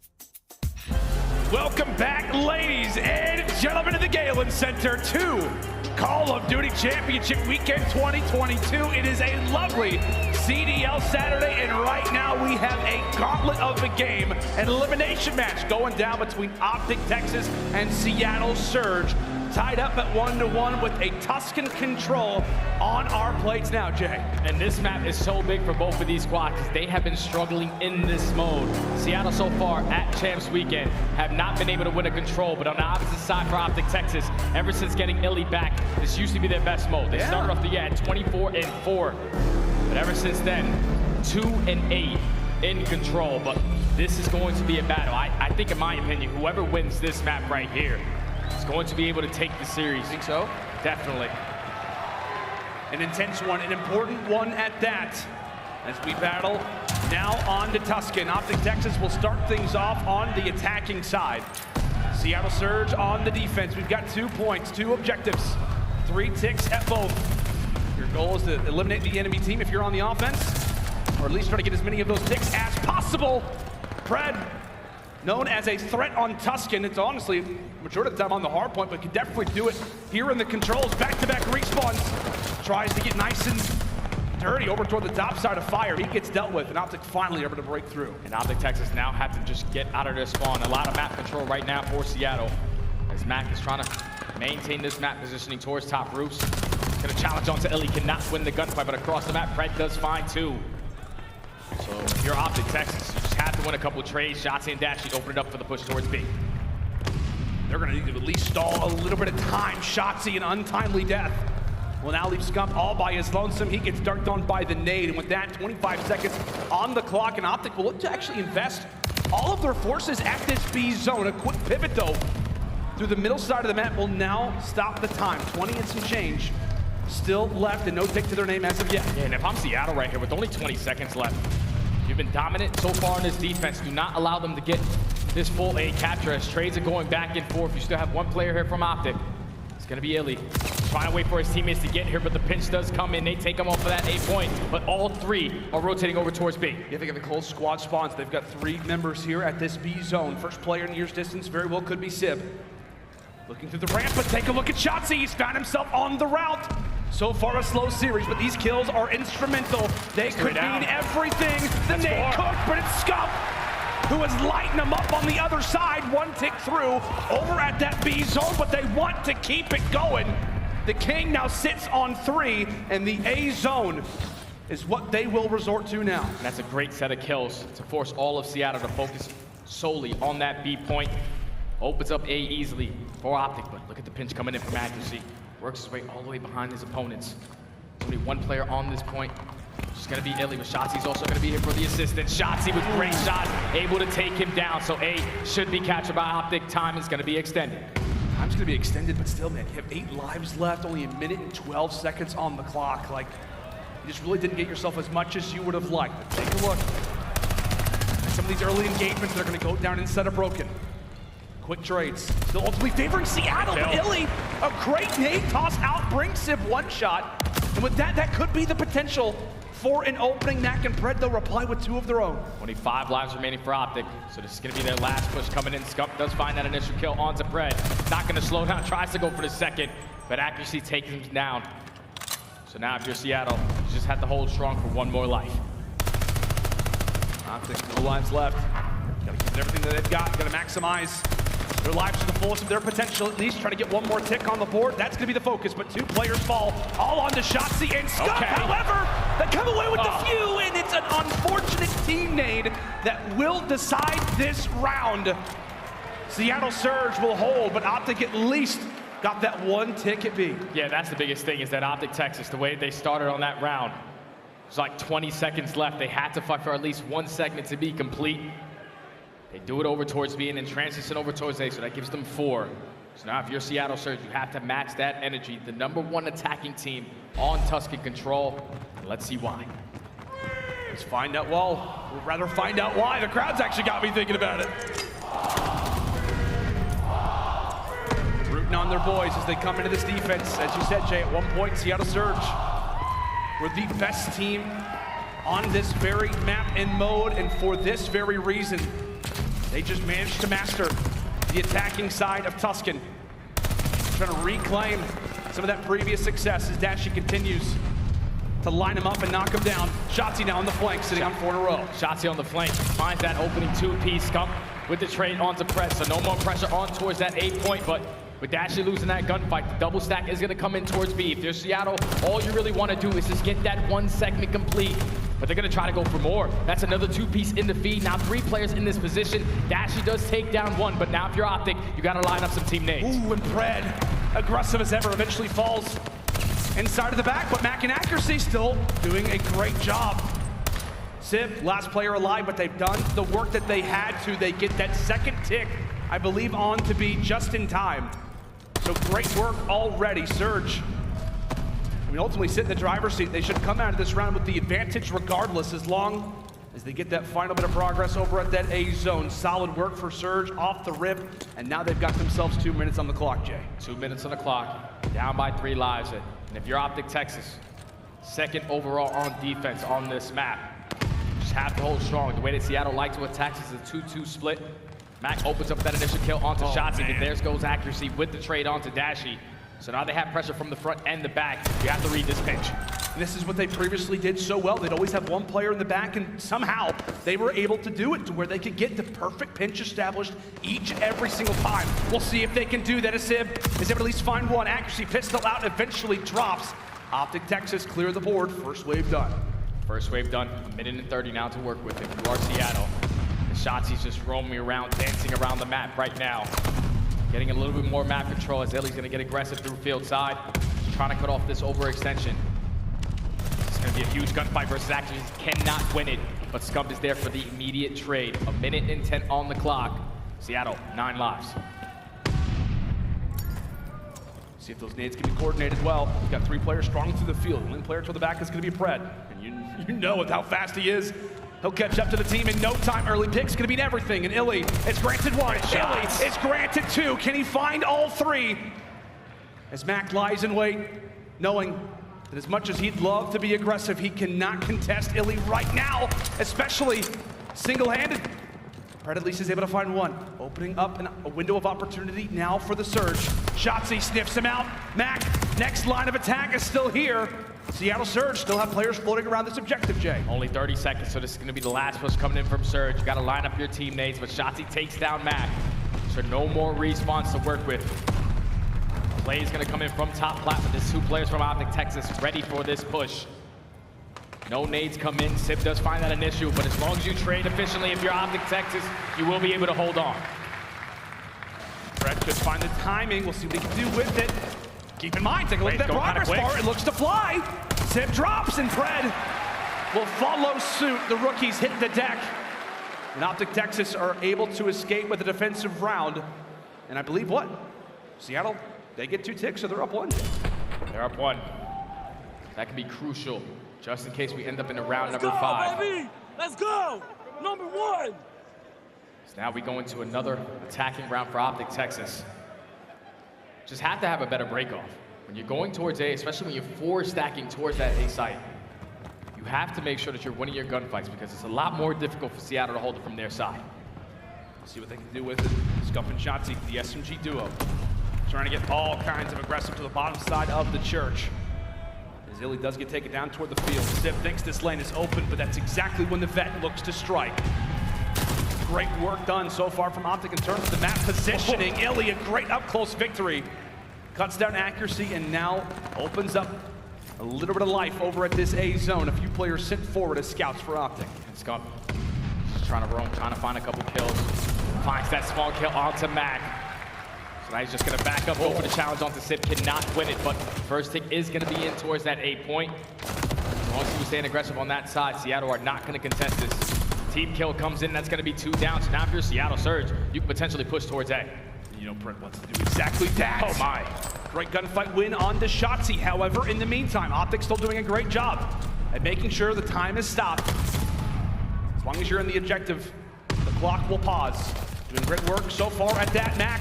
Welcome back, ladies and gentlemen, to the Galen Center to Call of Duty Championship Weekend 2022. It is a lovely CDL Saturday, and right now we have a gauntlet of a game, an elimination match going down between OpTic Texas and Seattle Surge, tied up at 1-1 with a Tuscan Control on our plates now, Jay. And this map is so big for both of these squads because they have been struggling in this mode. Seattle so far at Champs Weekend have not been able to win a control, but on the opposite side for OpTic Texas, ever since getting iLLeY back, this used to be their best mode. They started off the year at 24-4, but ever since then, 2-8 in control. But this is going to be a battle. I think, in my opinion, whoever wins this map right here is going to be able to take the series. Think so? Definitely. An intense one, an important one at that. As we battle now on to Tuscan. OpTic Texas will start things off on the attacking side. Seattle Surge on the defense. We've got 2 points, 2 objectives, 3 ticks at both. Your goal is to eliminate the enemy team if you're on the offense, or at least try to get as many of those ticks as possible. Pred, known as a threat on Tuscan. It's honestly, majority of the time on the hard point, but can definitely do it here in the controls. Back-to-back respawns. Tries to get nice and dirty over toward the top side of fire. He gets dealt with, and OpTic finally able to break through. And OpTic Texas now have to just get out of their spawn. A lot of map control right now for Seattle, as Mack is trying to maintain this map positioning towards top roofs. Gonna challenge onto iLLeY, cannot win the gunfight, but across the map, Pred does fine too. So if you're OpTic Texas, you just have to win a couple trades. Shotzzy and Dashy open it up for the push towards B. They're gonna need to at least stall a little bit of time. Shotzzy, an untimely death will now leave Scump all by his lonesome. He gets dunked on by the nade, and with that, 25 seconds on the clock, and OpTic will look to actually invest all of their forces at this B zone. A quick pivot, though, through the middle side of the map will now stop the time. 20 and some change still left, and no tick to their name as of yet. Yeah, and if I'm Seattle right here with only 20 seconds left, you've been dominant so far in this defense. Do not allow them to get this full A capture as trades are going back and forth. You still have one player here from OpTic. It's gonna be iLLeY. Trying to wait for his teammates to get here, but the pinch does come in. They take him off of that A point, but all 3 are rotating over towards B. Yeah, they got the close squad spawns. They've got 3 members here at this B zone. First player in year's distance very well could be Simp. Looking through the ramp, but take a look at Shotzzy. He's found himself on the route. So far a slow series, but these kills are instrumental. They could mean everything. The nade cooked, but it's Scump who is lighting them up on the other side. 1 tick through over at that B zone, but they want to keep it going. The King now sits on 3, and the A zone is what they will resort to now. And that's a great set of kills to force all of Seattle to focus solely on that B point. Opens up A easily for OpTic, but look at the pinch coming in from accuracy. Works his way all the way behind his opponents. There's only 1 player on this point. It's gonna be iLLeY, but Shotzzy's also gonna be here for the assistance. Shotzzy with great shots, able to take him down. So A should be captured by OpTic. Time is gonna be extended. Time's gonna be extended, but still, man, you have 8 lives left, only 1 minute and 12 seconds on the clock. Like, you just really didn't get yourself as much as you would have liked. But take a look at some of these early engagements that are gonna go down instead of broken. Quick trades, still ultimately favoring Seattle, but iLLeY, a great nade toss out, brings Simp 1 shot. And with that, that could be the potential for an opening. Mack and Pred, they'll reply with 2 of their own. 25 lives remaining for OpTic, so this is gonna be their last push coming in. Scump does find that initial kill onto Pred. Not gonna slow down, tries to go for the second, but accuracy takes him down. So now if you're Seattle, you just have to hold strong for 1 more life. OpTic, no lives left. Gotta keep everything that they've got, gotta maximize their lives to the fullest of their potential, at least try to get 1 more tick on the board. That's gonna be the focus, but 2 players fall, all onto Shotzzy and Scump. However, they come away with the few, and it's an unfortunate team nade that will decide this round. Seattle Surge will hold, but OpTic at least got that 1 tick at B. Yeah, that's the biggest thing, is that OpTic Texas, the way they started on that round, there's like 20 seconds left. They had to fight for at least 1 segment to be complete. They do it over towards B and then transition over towards A, so that gives them 4. So now if you're Seattle Surge, you have to match that energy. The #1 attacking team on Tuscan Control. Let's see why. Let's find out, well, we'd rather find out why. The crowd's actually got me thinking about it. waiting on their boys as they come into this defense. As you said, Jay, at one point, Seattle Surge were the best team on this very map and mode, and for this very reason, they just managed to master the attacking side of Tuscan. Trying to reclaim some of that previous success as Dashy continues to line him up and knock him down. Shotzzy now on the flank, sitting on 4 in a row. Shotzzy on the flank, finds that opening 2-piece. Scump with the trade onto press, so no more pressure on towards that 8 point, but with Dashy losing that gunfight, the double stack is gonna come in towards B. If you're Seattle, all you really wanna do is just get that 1 segment complete, but they're gonna try to go for more. That's another 2-piece in the feed. Now 3 players in this position. Dashy does take down 1, but now if you're OpTic, you gotta line up some team nades. Ooh, and Pred, aggressive as ever, eventually falls inside of the back, but Mack and Accuracy still doing a great job. Simp, last player alive, but they've done the work that they had to. They get that second tick, I believe, on to be just in time. So great work already. Surge, I mean, ultimately sit in the driver's seat. They should come out of this round with the advantage regardless, as long as they get that final bit of progress over at that A zone. Solid work for Surge off the rip, and now they've got themselves 2 minutes on the clock, Jay. 2 minutes on the clock, down by 3 lives. And if you're OpTic Texas, second overall on defense on this map, just have to hold strong. The way that Seattle like to attack is a 2-2 split. Mack opens up that initial kill onto Shotzzy, but there goes Accuracy with the trade onto Dashy. So now they have pressure from the front and the back. You have to read this pinch. And this is what they previously did so well. They'd always have 1 player in the back, and somehow they were able to do it to where they could get the perfect pinch established every single time. We'll see if they can do that. As able to at least find 1. Accuracy pistol out, eventually drops. OpTic Texas clear the board. First wave done. First wave done. 1 minute and 30 now to work with. If you are Seattle, Shotzzy's just roaming around, dancing around the map right now. Getting a little bit more map control as iLLeY's gonna get aggressive through field side. Just trying to cut off this overextension. It's gonna be a huge gunfight versus Accuracy. Cannot win it, but Scump is there for the immediate trade. 1 minute and 10 on the clock. Seattle, 9 lives. See if those nades can be coordinated well. We've got 3 players strong through the field. 1 player to the back is gonna be Pred. And you know with how fast he is, he'll catch up to the team in no time. Early pick's gonna mean everything, and iLLeY is granted 1. iLLeY is granted 2. Can he find all 3? As Mack lies in wait, knowing that as much as he'd love to be aggressive, he cannot contest iLLeY right now, especially single-handed. Pred at least is able to find 1. Opening up a window of opportunity now for the Surge. Shotzzy sniffs him out. Mack, next line of attack is still here. Seattle Surge still have players floating around this objective, Jay. Only 30 seconds, so this is going to be the last push coming in from Surge. You got to line up your teammates, but Shotzzy takes down Mack. So no more respawns to work with. Play is going to come in from top plat, but there's 2 players from OpTic Texas ready for this push. No nades come in. Simp does find that an issue, but as long as you trade efficiently, if you're OpTic Texas, you will be able to hold on. Pred could find the timing. We'll see what he can do with it. Keep in mind, take a look at that progress bar. It looks to fly. Simp drops, and Pred will follow suit. The rookies hit the deck. And OpTic Texas are able to escape with a defensive round. And I believe what? Seattle, they get 2 ticks, so they're up 1. They're up 1. That can be crucial, just in case we end up in a round number 5. Baby. Let's go! Number 1! So now we go into another attacking round for OpTic Texas. Just have to have a better breakoff. When you're going towards A, especially when you're 4 stacking towards that A site, you have to make sure that you're winning your gunfights because it's a lot more difficult for Seattle to hold it from their side. See what they can do with it. Scump and Shotzzy, the SMG duo. Trying to get all kinds of aggressive to the bottom side of the church. As iLLeY does get taken down toward the field. Simp thinks this lane is open, but that's exactly when the vet looks to strike. Great work done so far from OpTic in terms of the map positioning. iLLeY, a great up-close victory. Cuts down Accuracy and now opens up a little bit of life over at this A zone. A few players sent forward as scouts for OpTic. And Scump just trying to roam, trying to find a couple kills. Finds that small kill onto Mack. So now he's just gonna back up, go for the challenge onto Simp. Cannot win it, but first tick is gonna be in towards that 8 point. As long as he was staying aggressive on that side, Seattle are not gonna contest this. Team kill comes in, that's gonna be 2 down. So now if you're Seattle Surge, you can potentially push towards A. You know Pred wants to do exactly that. Oh my. Great gunfight win on the Shotzzy. However, in the meantime, OpTic still doing a great job at making sure the time is stopped. As long as you're in the objective, the clock will pause. Doing great work so far at that Mack.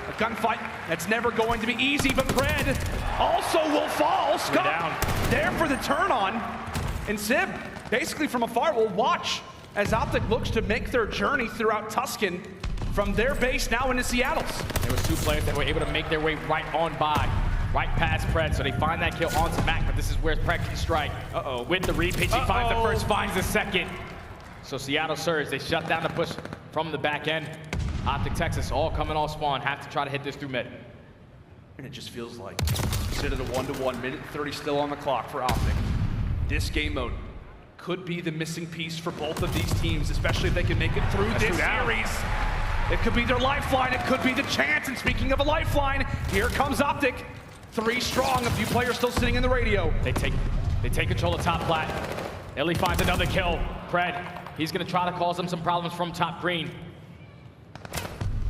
A gunfight That's never going to be easy, but Pred also will fall. Scump there for the turn on. And Simp, basically from afar, will watch as OpTic looks to make their journey throughout Tuscan from their base now into Seattle's. There was 2 players that were able to make their way right on by, right past Pred, so they find that kill onto Mack, but this is where Pred can strike. With the repitch, he finds the first, finds the second. So Seattle Surge, they shut down the push from the back end. OpTic Texas all coming off spawn, have to try to hit this through mid. And it just feels like, consider the 1-to-1, minute 30 still on the clock for OpTic. This game mode could be the missing piece for both of these teams, especially if they can make it through this series. It could be their lifeline, it could be the chance, and speaking of a lifeline, here comes OpTic. 3 strong, a few players still sitting in the radio. They take control of top plat. iLLeY finds another kill. Pred, he's gonna try to cause them some problems from top green.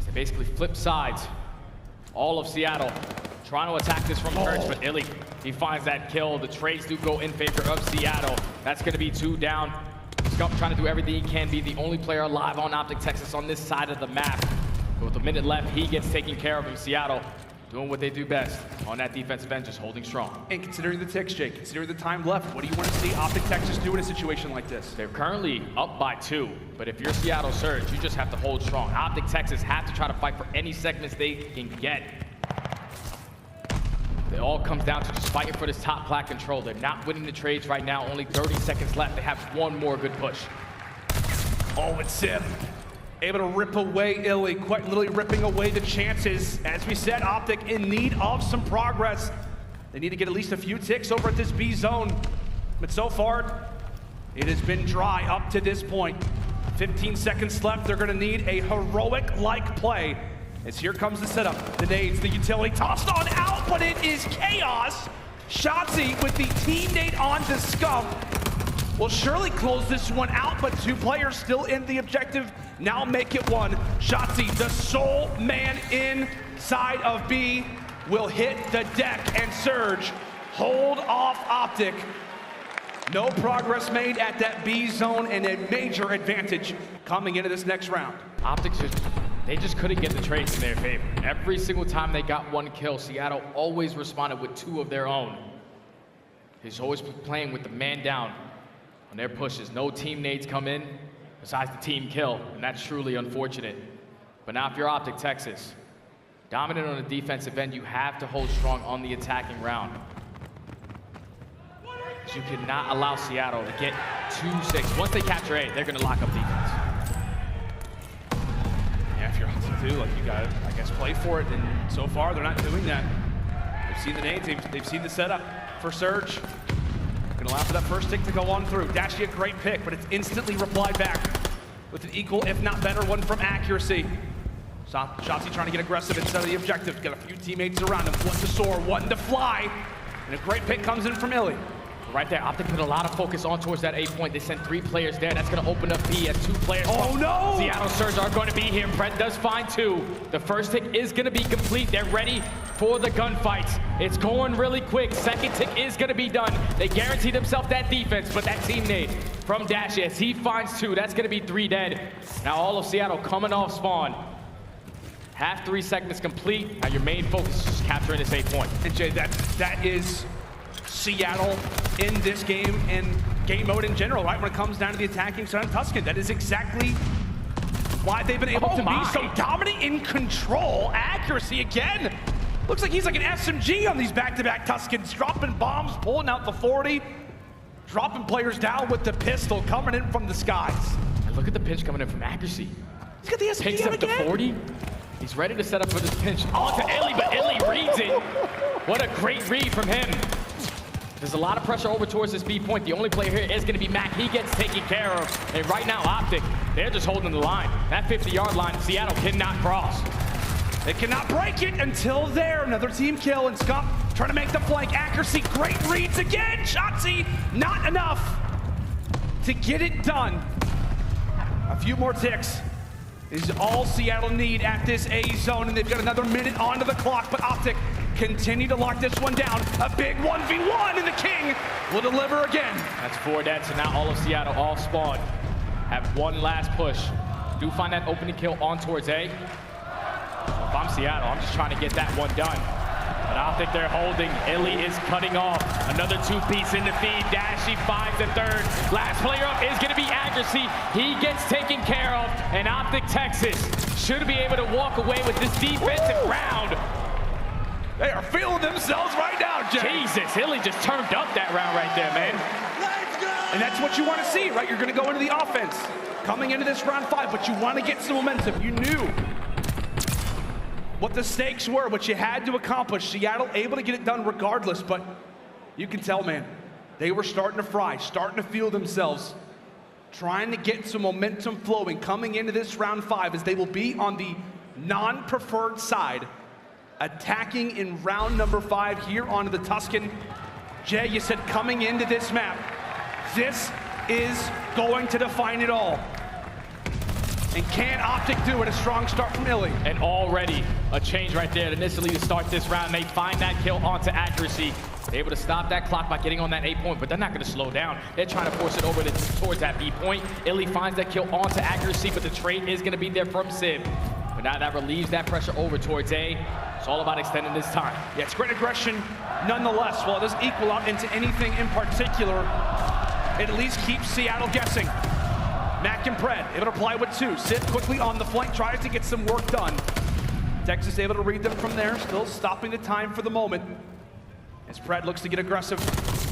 They basically flip sides. All of Seattle trying to attack this from Perch, but iLLeY, he finds that kill. The trades do go in favor of Seattle. That's gonna be 2 down. Scump trying to do everything he can, be the only player alive on OpTic Texas on this side of the map. But with a minute left, he gets taken care of in Seattle. Doing what they do best on that defensive end, just holding strong. And considering the ticks, Jake, considering the time left, what do you want to see OpTic Texas do in a situation like this? They're currently up by 2, but if you're Seattle Surge, you just have to hold strong. OpTic Texas have to try to fight for any segments they can get. It all comes down to just fighting for this top plat control. They're not winning the trades right now, only 30 seconds left. They have 1 more good push. Oh, it's Simp. Able to rip away iLLeY, quite literally ripping away the chances. As we said, OpTic in need of some progress. They need to get at least a few ticks over at this B zone. But so far, it has been dry up to this point. 15 seconds left. They're gonna need a heroic-like play. As here comes the setup. The nades, the utility tossed on out, but it is chaos. Shotzzy with the team nade on the Scump will surely close this one out, but 2 players still in the objective. Now make it 1. Shotzzy, the sole man inside of B, will hit the deck, and Surge hold off OpTic. No progress made at that B zone, and a major advantage coming into this next round. OpTic they just couldn't get the trades in their favor. Every single time they got 1 kill, Seattle always responded with 2 of their own. He's always playing with the man down on their pushes. No team nades come in besides the team kill, and that's truly unfortunate. But now if you're OpTic Texas, dominant on the defensive end, you have to hold strong on the attacking round. You cannot allow Seattle to get 2-6. Once they capture A, they're gonna lock up defense. Yeah, if you're OpTic too, like you gotta, I guess, play for it, and so far they're not doing that. They've seen the nades, they've seen the setup for Surge. Gonna allow for that first tick to go on through. Dashy, a great pick, but it's instantly replied back with an equal, if not better, one from accuracy. Shotzzy trying to get aggressive instead of the objective. Got a few teammates around him. 1 to soar, 1 to fly. And a great pick comes in from iLLeY. Right there, OpTic put a lot of focus on towards that A point. They sent 3 players there. That's gonna open up B as 2 players. Oh no! Seattle Surge are going to be here. Pred does find 2. The first tick is gonna be complete. They're ready for the gunfights. It's going really quick. Second tick is gonna be done. They guarantee themselves that defense, but that team nade from Dashy, as he finds 2, that's gonna be 3 dead. Now all of Seattle coming off spawn. Half 3 seconds complete. Now your main focus is just capturing this A point. And Jay, that is Seattle in this game and game mode in general, right? When it comes down to the attacking side of Tuscan, that is exactly why they've been able to be so dominant in control. Accuracy again. Looks like he's like an SMG on these back-to-back Tuscans, dropping bombs, pulling out the 40, dropping players down with the pistol coming in from the skies. And look at the pinch coming in from accuracy. He's got the SMG Picks up the 40. He's ready to set up for this pinch onto iLLeY, but iLLeY reads it. What a great read from him. There's a lot of pressure over towards this B point. The only player here is going to be Mack. He gets taken care of. And right now, OpTic, they're just holding the line. That 50-yard line, Seattle cannot cross. They cannot break it until there. Another team kill, and Scump trying to make the flank. Accuracy, great reads again. Shotzzy, not enough to get it done. A few more ticks is all Seattle need at this A zone, and they've got another minute onto the clock, but OpTic continue to lock this one down. A big 1v1, and the King will deliver again. That's 4 dead, so now all of Seattle all spawn. Have 1 last push. Do find that opening kill on towards A. I'm Seattle. I'm just trying to get that one done. But I don't think they're holding. iLLeY is cutting off. Another two-piece in the feed. Dashy finds the third. Last player up is going to be aBeZy. He gets taken care of. And OpTic Texas should be able to walk away with this defensive round. They are feeling themselves right now, Jay. Jesus, iLLeY just turned up that round right there, man. And that's what you want to see, right? You're going to go into the offense coming into this round 5, but you want to get some momentum. You knew what the stakes were, what you had to accomplish. Seattle able to get it done regardless, but you can tell, man, they were starting to fry, starting to feel themselves, trying to get some momentum flowing coming into this round 5, as they will be on the non-preferred side, attacking in round number 5 here onto the Tuscan. Jay, you said coming into this map, this is going to define it all. And can OpTic do it? A strong start from iLLeY. And already a change right there. Initially to start this round, they find that kill onto aCuRacy. They're able to stop that clock by getting on that A point, but they're not going to slow down. They're trying to force it over towards that B point. iLLeY finds that kill onto aCuRacy, but the trade is going to be there from Simp. But now that relieves that pressure over towards A. It's all about extending this time. Yeah, it's great aggression nonetheless. While it doesn't equal out into anything in particular, it at least keeps Seattle guessing. Mack and Pred able to apply with 2. Simp quickly on the flank, tries to get some work done. Texas able to read them from there, still stopping the time for the moment. As Pred looks to get aggressive,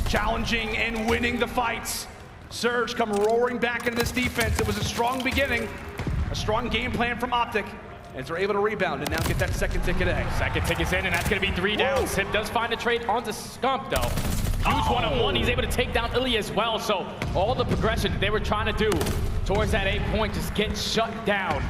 challenging and winning the fights. Surge come roaring back into this defense. It was a strong beginning, a strong game plan from OpTic, as they're able to rebound and now get that second ticket A. Second ticket's in, and that's going to be 3 down. Simp does find a trade onto Scump, though. Huge one-on-one. He's able to take down iLLeY as well. So all the progression that they were trying to do towards that A point just gets shut down.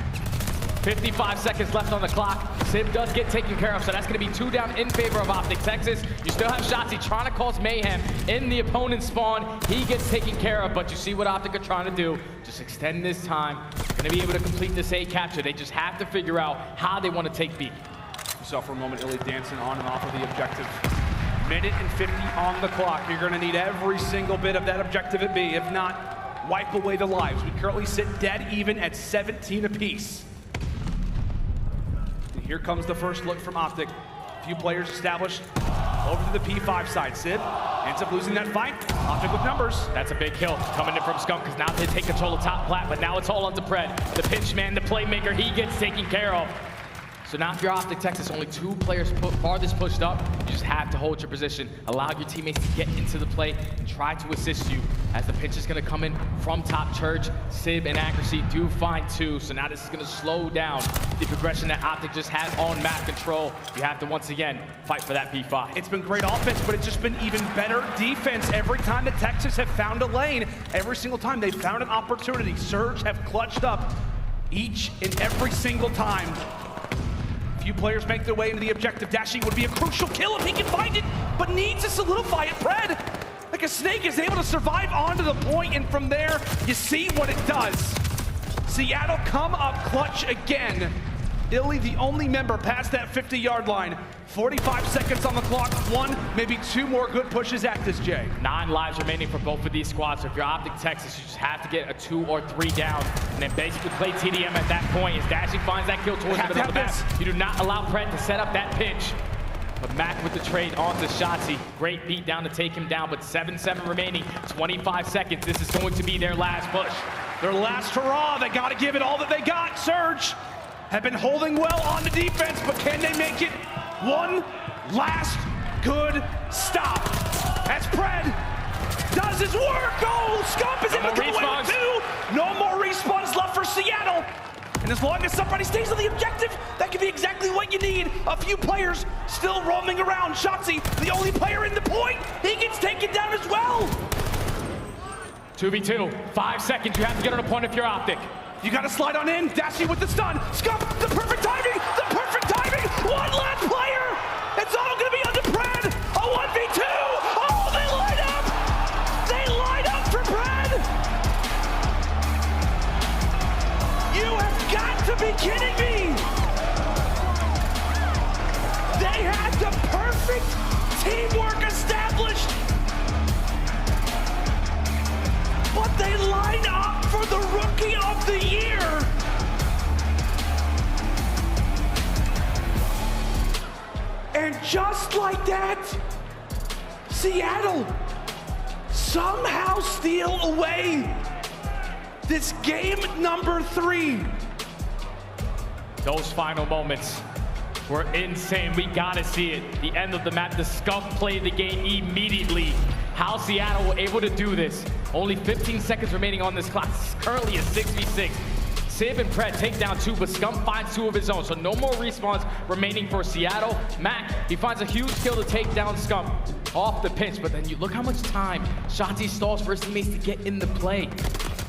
55 seconds left on the clock. Simp does get taken care of, so that's going to be 2 down in favor of OpTic Texas. You still have Shotzzy trying to cause mayhem in the opponent's spawn. He gets taken care of, but you see what OpTic are trying to do. Just extend this time. Going to be able to complete this A capture. They just have to figure out how they want to take B. You saw for a moment iLLeY dancing on and off of the objective. Minute and 50 on the clock. You're going to need every single bit of that objective at B. If not, wipe away the lives. We currently sit dead even at 17 apiece. And here comes the first look from OpTic. A few players established over to the P5 side. Sid ends up losing that fight. OpTic with numbers. That's a big kill coming in from Scump, because now they take control of top plat, but now it's all onto Pred. The pinch man, the playmaker, he gets taken care of. So now if you're OpTic Texas, only 2 players farthest pushed up, you just have to hold your position, allow your teammates to get into the play, and try to assist you as the pinch is going to come in from top church. Simp and aCuRacy do find 2, so now this is going to slow down the progression that OpTic just had on map control. You have to once again fight for that P5. It's been great offense, but it's just been even better defense every time that Texas have found a lane. Every single time they've found an opportunity. Surge have clutched up each and every single time. Few players make their way into the objective. Dashy would be a crucial kill if he can find it, but needs to solidify it. Pred, like a snake, is able to survive onto the point, and from there, you see what it does. Seattle come up clutch again. iLLeY, the only member past that 50-yard line. 45 seconds on the clock. 1, maybe 2 more good pushes at this, Jay. 9 lives remaining for both of these squads. So if you're OpTic Texas, you just have to get a 2 or 3 down, and then basically play TDM at that point. As Dashy finds that kill towards the middle of the map, you do not allow Pred to set up that pinch. But Mack with the trade onto Shotzzy. Great beat down to take him down, but 7-7 remaining, 25 seconds. This is going to be their last push. Their last hurrah. They got to give it all that they got. Surge have been holding well on the defense, but can they make it one last good stop? As Pred does his work. Oh, Scump is able to come away with 2. No more respawns left for Seattle. And as long as somebody stays on the objective, that can be exactly what you need. A few players still roaming around. Shotzzy, the only player in the point, he gets taken down as well. 2v2, 5 seconds. You have to get on a point if you're OpTic. You got to slide on in. Dashy with the stun. Scump, the perfect timing. The perfect timing. One last player. It's all going to be under Pred. A 1v2. Oh, they light up. They light up for Pred. You have got to be kidding me. They had the perfect teamwork established. But they line up for the Rookie of the Year. just like that, Seattle somehow steal away this game number 3. Those final moments were insane. We gotta see it. The end of the map, the Scump played the game immediately. How Seattle were able to do this. Only 15 seconds remaining on this clock. It's currently a 6v6. Simp and Pred take down 2, but Scump finds 2 of his own, so no more respawns remaining for Seattle. Mack, he finds a huge kill to take down Scump off the pinch, but then you look how much time Shotzzy stalls for his teammates to get in the play.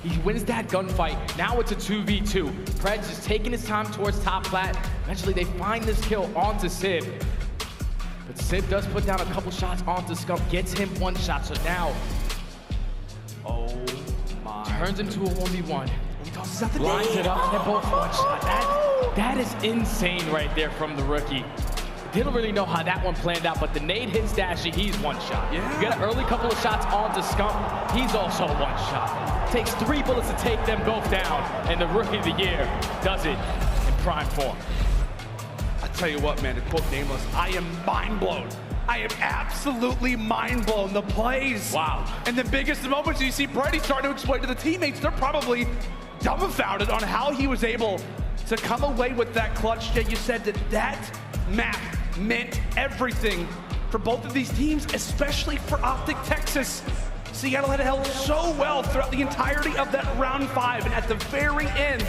He wins that gunfight. Now it's a 2v2. Pred's just taking his time towards top flat. Eventually they find this kill onto Simp. But Simp does put down a couple shots onto Scump, gets him 1 shot, so now, Oh my. turns into a 1v1. Tosses out the Lines nade. it up, and they're both 1 shot. That is insane right there from the rookie. Didn't really know how that one planned out, but the nade hits Dashy, he's 1 shot. Yeah. You get an early couple of shots onto Scump, he's also 1 shot. Takes 3 bullets to take them both down, and the rookie of the year does it in prime form. I tell you what, man, to quote Nameless, I am mind blown. I am absolutely mind blown. The plays. Wow. And the biggest moments you see Brady starting to explain to the teammates, they're probably dumbfounded on how he was able to come away with that clutch. Jay, you said that map meant everything for both of these teams, especially for OpTic Texas. Seattle had held so well throughout the entirety of that round 5, and at the very end,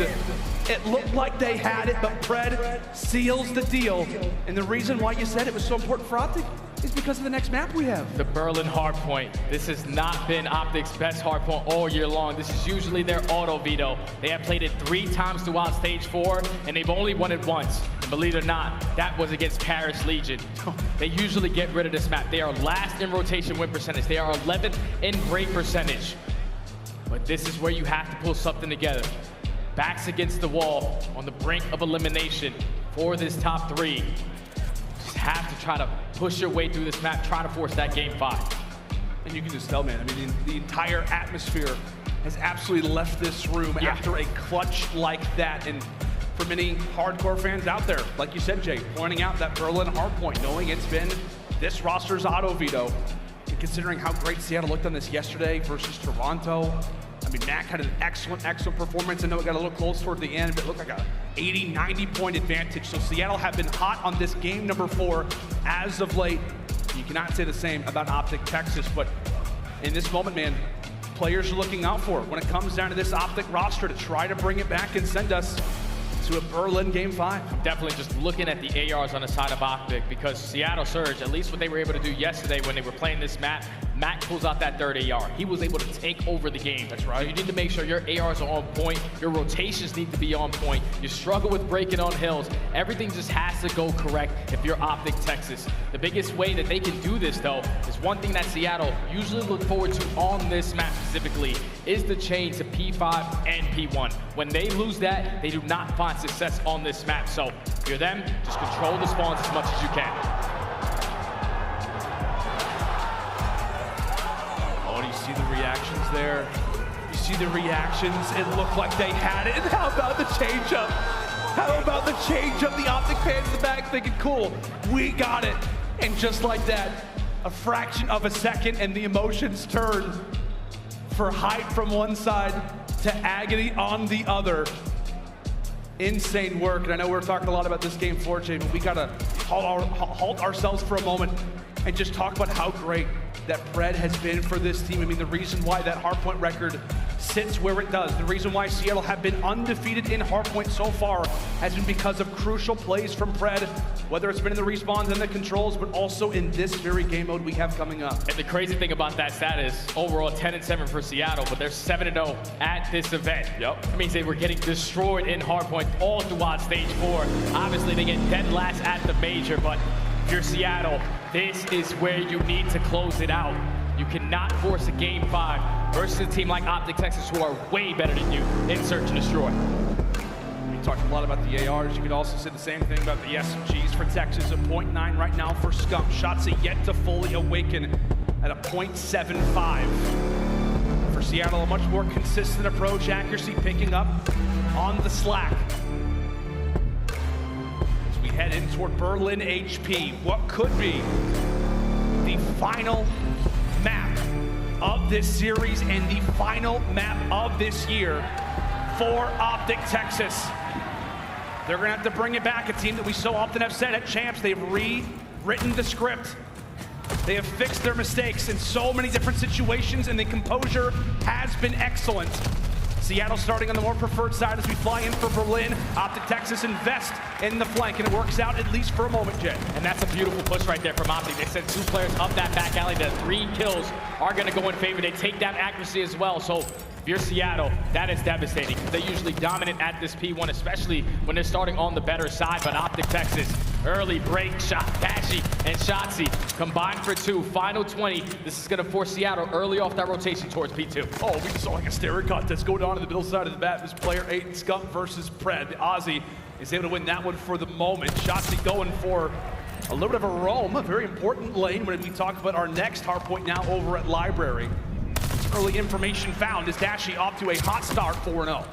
it looked like they had it, but Pred seals the deal. And the reason why you said it was so important for OpTic is because of the next map we have. The Berlin Hardpoint. This has not been OpTic's best hardpoint all year long. This is usually their auto veto. They have played it 3 times throughout stage 4, and they've only won it once. And believe it or not, that was against Paris Legion. They usually get rid of this map. They are last in rotation win percentage. They are 11th in break percentage. But this is where you have to pull something together. Backs against the wall, on the brink of elimination for this top 3. Just have to try to push your way through this map, try to force that game 5. And you can just tell, man, I mean, the entire atmosphere has absolutely left this room after a clutch like that. And for many hardcore fans out there, like you said, Jay, pointing out that Berlin Hardpoint, knowing it's been this roster's auto veto, and considering how great Seattle looked on this yesterday versus Toronto. I mean, Mack had an excellent performance. I know it got a little close toward the end, but it looked like a 80, 90 point advantage. So Seattle have been hot on this game number 4 as of late. You cannot say the same about OpTic Texas, but in this moment, man, players are looking out for it when it comes down to this OpTic roster to try to bring it back and send us to a Berlin game 5. I'm definitely just looking at the ARs on the side of OpTic, because Seattle Surge, at least what they were able to do yesterday when they were playing this map, Mack pulls out that 3rd AR. He was able to take over the game. That's right. So you need to make sure your ARs are on point, your rotations need to be on point, you struggle with breaking on hills. Everything just has to go correct if you're OpTic Texas. The biggest way that they can do this, though, is one thing that Seattle usually look forward to on this map specifically, is the chain to P5 and P1. When they lose that, they do not find success on this map. So if you're them, just control the spawns as much as you can. Oh, do you see the reactions there? You see the reactions? It looked like they had it. And how about the change-up? How about the change-up? The OpTic fans in the back thinking, cool, we got it. And just like that, a fraction of a second and the emotions turn for hype from one side to agony on the other. Insane work, and I know we're talking a lot about this game 4, Jay, but we gotta halt ourselves for a moment and just talk about how great that Pred has been for this team. I mean, the reason why that hardpoint record sits where it does, the reason why Seattle have been undefeated in hardpoint so far has been because of crucial plays from Pred, whether it's been in the respawns and the controls, but also in this very game mode we have coming up. And the crazy thing about that stat is overall 10-7 for Seattle, but they're 7-0 at this event. Yep. That means they were getting destroyed in hardpoint all throughout stage 4. Obviously, they get dead last at the major, but if you're Seattle, this is where you need to close it out. You cannot force a game 5 versus a team like OpTic Texas, who are way better than you in search and destroy. We talked a lot about the ARs. You could also say the same thing about the SMGs for Texas. A 0.9 right now for Scump. Shotzzy yet to fully awaken at a 0.75. For Seattle, a much more consistent approach. Accuracy picking up on the slack. As we head in toward Berlin HP. What could be the final map of this series and the final map of this year for OpTic Texas. They're gonna have to bring it back, a team that we so often have said at Champs, they've rewritten the script. They have fixed their mistakes in so many different situations, and the composure has been excellent. Seattle starting on the more preferred side as we fly in for Berlin. OpTic Texas invest in the flank, and it works out at least for a moment, Jay. And that's a beautiful push right there from OpTic. They sent 2 players up that back alley. The 3 kills are going to go in favor. They take down accuracy as well. So if you're Seattle, that is devastating. They're usually dominant at this P1, especially when they're starting on the better side. But OpTic Texas, early break shot, Dashy and Shotzzy combined for 2. Final 20. This is going to force Seattle early off that rotation towards P2. Oh, we saw like a staring contest going on in the middle side of the map. This player 8 and Scump versus Pred. aBeZy is able to win that one for the moment. Shotzzy going for a little bit of a roam, a very important lane when we talk about our next hardpoint now over at Library. Early information found is Dashy off to a hot start 4-0.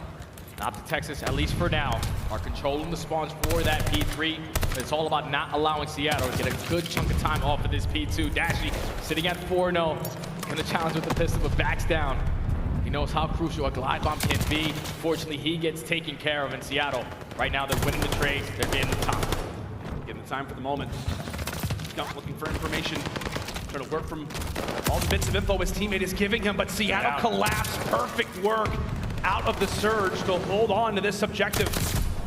OpTic Texas, at least for now, are controlling the spawns for that P3. It's all about not allowing Seattle to get a good chunk of time off of this P2. Dashy sitting at 4-0. Gonna challenge with the pistol, but backs down. He knows how crucial a glide bomb can be. Fortunately, he gets taken care of in Seattle. Right now, they're winning the trades. They're getting the top. Getting the time for the moment. Scump looking for information. Trying to work from all the bits of info his teammate is giving him, but Seattle collapsed. Perfect work out of the surge to hold on to this objective.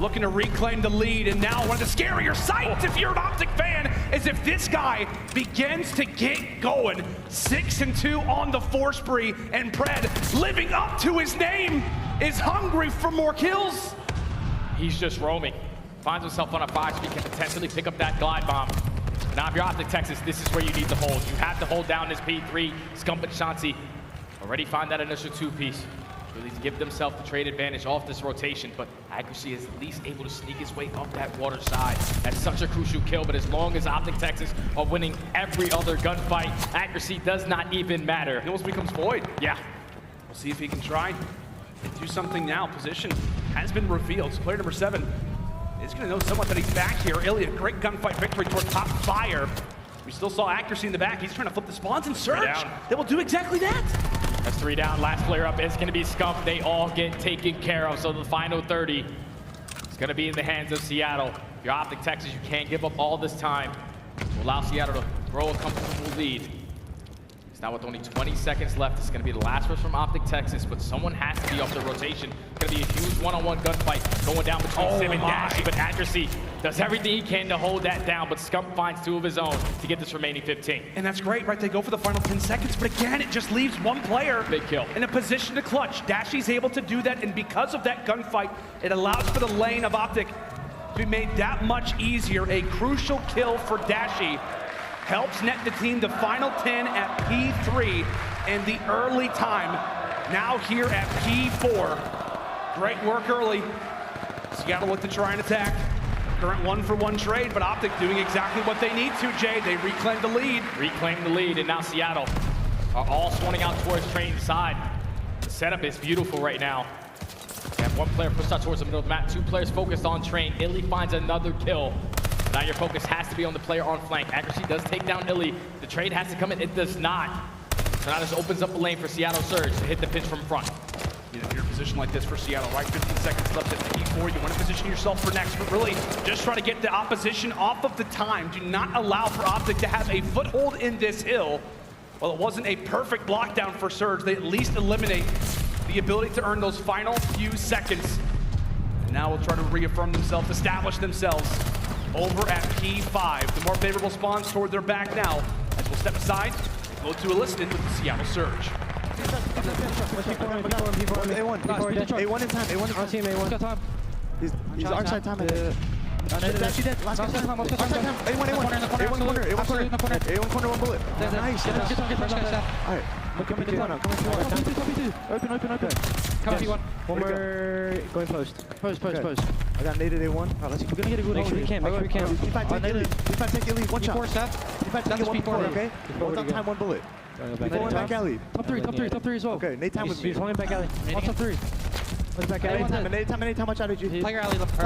Looking to reclaim the lead, and now one of the scarier sights if you're an OpTic fan is if this guy begins to get going. 6-2 on the 4 spree, and Pred, living up to his name, is hungry for more kills. He's just roaming. Finds himself on a 5 spree, can potentially pick up that glide bomb. Now if you're OpTic Texas, this is where you need to hold. You have to hold down this P3. Scump and Shotzzy already find that initial 2-piece. Really to give themselves the trade advantage off this rotation, but aCBeZy is at least able to sneak his way up that water side. That's such a crucial kill, but as long as OpTic Texas are winning every other gunfight, aCBeZy does not even matter. It almost becomes void. Yeah. We'll see if he can try and do something now. Position has been revealed. So player number 7 is going to know somewhat that he's back here. iLLeY, a great gunfight victory toward top fire. We still saw aCBeZy in the back. He's trying to flip the spawns and surge. They will do exactly that. That's 3 down. Last player up is going to be Scump. They all get taken care of. So the final 30 is going to be in the hands of Seattle. If you're OpTic Texas, you can't give up all this time to allow Seattle to throw a comfortable lead. It's now with only 20 seconds left. It's going to be the last rush from OpTic Texas, but someone has to be off the rotation. It's going to be a huge one-on-one gunfight going down between Simp and Dashy, but aCBeZy does everything he can to hold that down, but Scump finds 2 of his own to get this remaining 15. And that's great, right? They go for the final 10 seconds, but again, it just leaves one player big kill in a position to clutch. Dashy's able to do that, and because of that gunfight, it allows for the lane of OpTic to be made that much easier. A crucial kill for Dashy helps net the team the final 10 at P3, and the early time now here at P4. Great work early. Seattle look to try and attack. Current 1-for-1 trade, but OpTic doing exactly what they need to, Jay. They reclaim the lead. Reclaim the lead, and now Seattle are all swanning out towards Train's side. The setup is beautiful right now. They have 1 player pushed out towards the middle of the map, 2 players focused on Train. iLLeY finds another kill. Now your focus has to be on the player on flank. aCBeZy does take down iLLeY. The trade has to come in. It does not. So now this opens up a lane for Seattle Surge to hit the pitch from front. You know, you're in a position like this for Seattle, right? 15 seconds left at the P4. You want to position yourself for next, but really just try to get the opposition off of the time. Do not allow for OpTic to have a foothold in this hill. While it wasn't a perfect lockdown for Surge, they at least eliminate the ability to earn those final few seconds. And now we'll try to reaffirm themselves, establish themselves over at P5. The more favorable spawns toward their back now, as we'll step aside and go to Elicited with the Seattle Surge. A1 in time, A1 on team, A1. He's Arcitys time. Dashy dead, last time. A1 corner, 1 bullet. Nice. Alright, come into corner, Open. Come P1. One more, going post. Post. I got naded A1. Alright, let's see. We're gonna get a good hold. Make sure we can. P5 take iLLeY, 1 shot. P5 take it 1 bullet, okay? 1 on time, 1 bullet. P4 back alley. Top 3 as well. Okay, nade time with me. He's holding back alley. Top 3. What's back? Anytime, watch out of you. Play your alley. Watch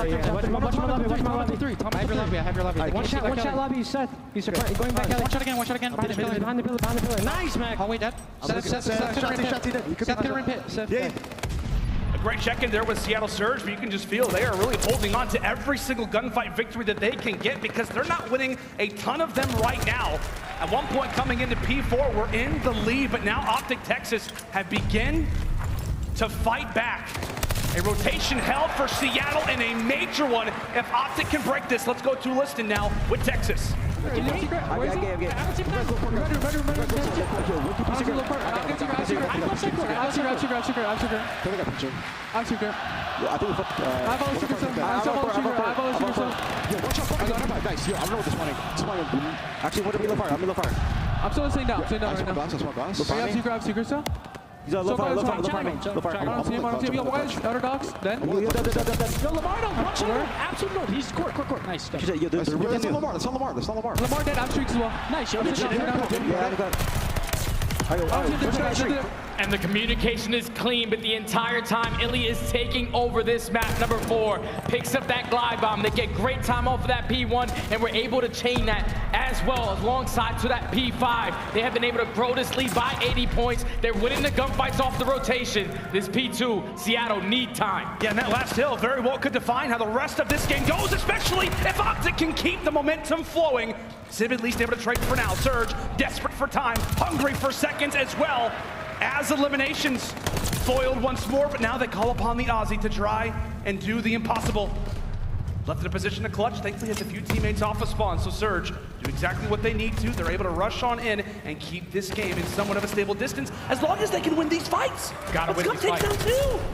my lobby. Hydra lobby. One shot lobby, Seth. He's going back alley. One shot again. Behind the pillar. Nice, Mack. Hallway dead. Seth clear in pit. Yeah. A great check-in there with Seattle Surge, but you can just feel they are really holding on to every single gunfight victory that they can get because they're not winning a ton of them right now. At one point coming into P4, we're in the lead, but now OpTic Texas have begun to fight back. A rotation held for Seattle and a major one. If OpTic can break this, let's go to Liston now with Texas. I'm still staying down right now. Grab secret still. He's a low fire. I don't see him. Yo, why is underdogs? Then. Yo, Lamar, watch out. Absolute no. He's court. Nice. That's Lamar. Lamar dead. I'm streaks as well. Nice. And the communication is clean, but the entire time, iLLeY is taking over this map. Number 4 picks up that glide bomb. They get great time off of that P1, and we're able to chain that as well alongside to that P5. They have been able to grow this lead by 80 points. They're winning the gunfights off the rotation. This P2, Seattle need time. Yeah, and that last hill very well could define how the rest of this game goes, especially if OpTic can keep the momentum flowing. Simp at least able to trade for now. Surge, desperate for time, hungry for seconds as well. As eliminations foiled once more, but now they call upon the aBeZy to try and do the impossible. Left in a position to clutch, thankfully has a few teammates off of spawn, so Surge do exactly what they need to. They're able to rush on in and keep this game in somewhat of a stable distance, as long as they can win these fights. Gotta win these fights.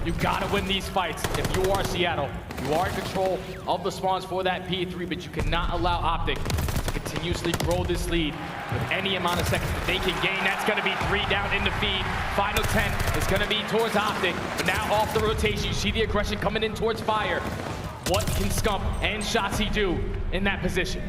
You gotta win these fights. If you are Seattle, you are in control of the spawns for that P3, but you cannot allow OpTic to continuously grow this lead with any amount of seconds that they can gain. That's going to be 3 down in the feed. Final 10 is going to be towards OpTic. But now off the rotation, you see the aggression coming in towards fire. What can Scump and Shotzzy do in that position?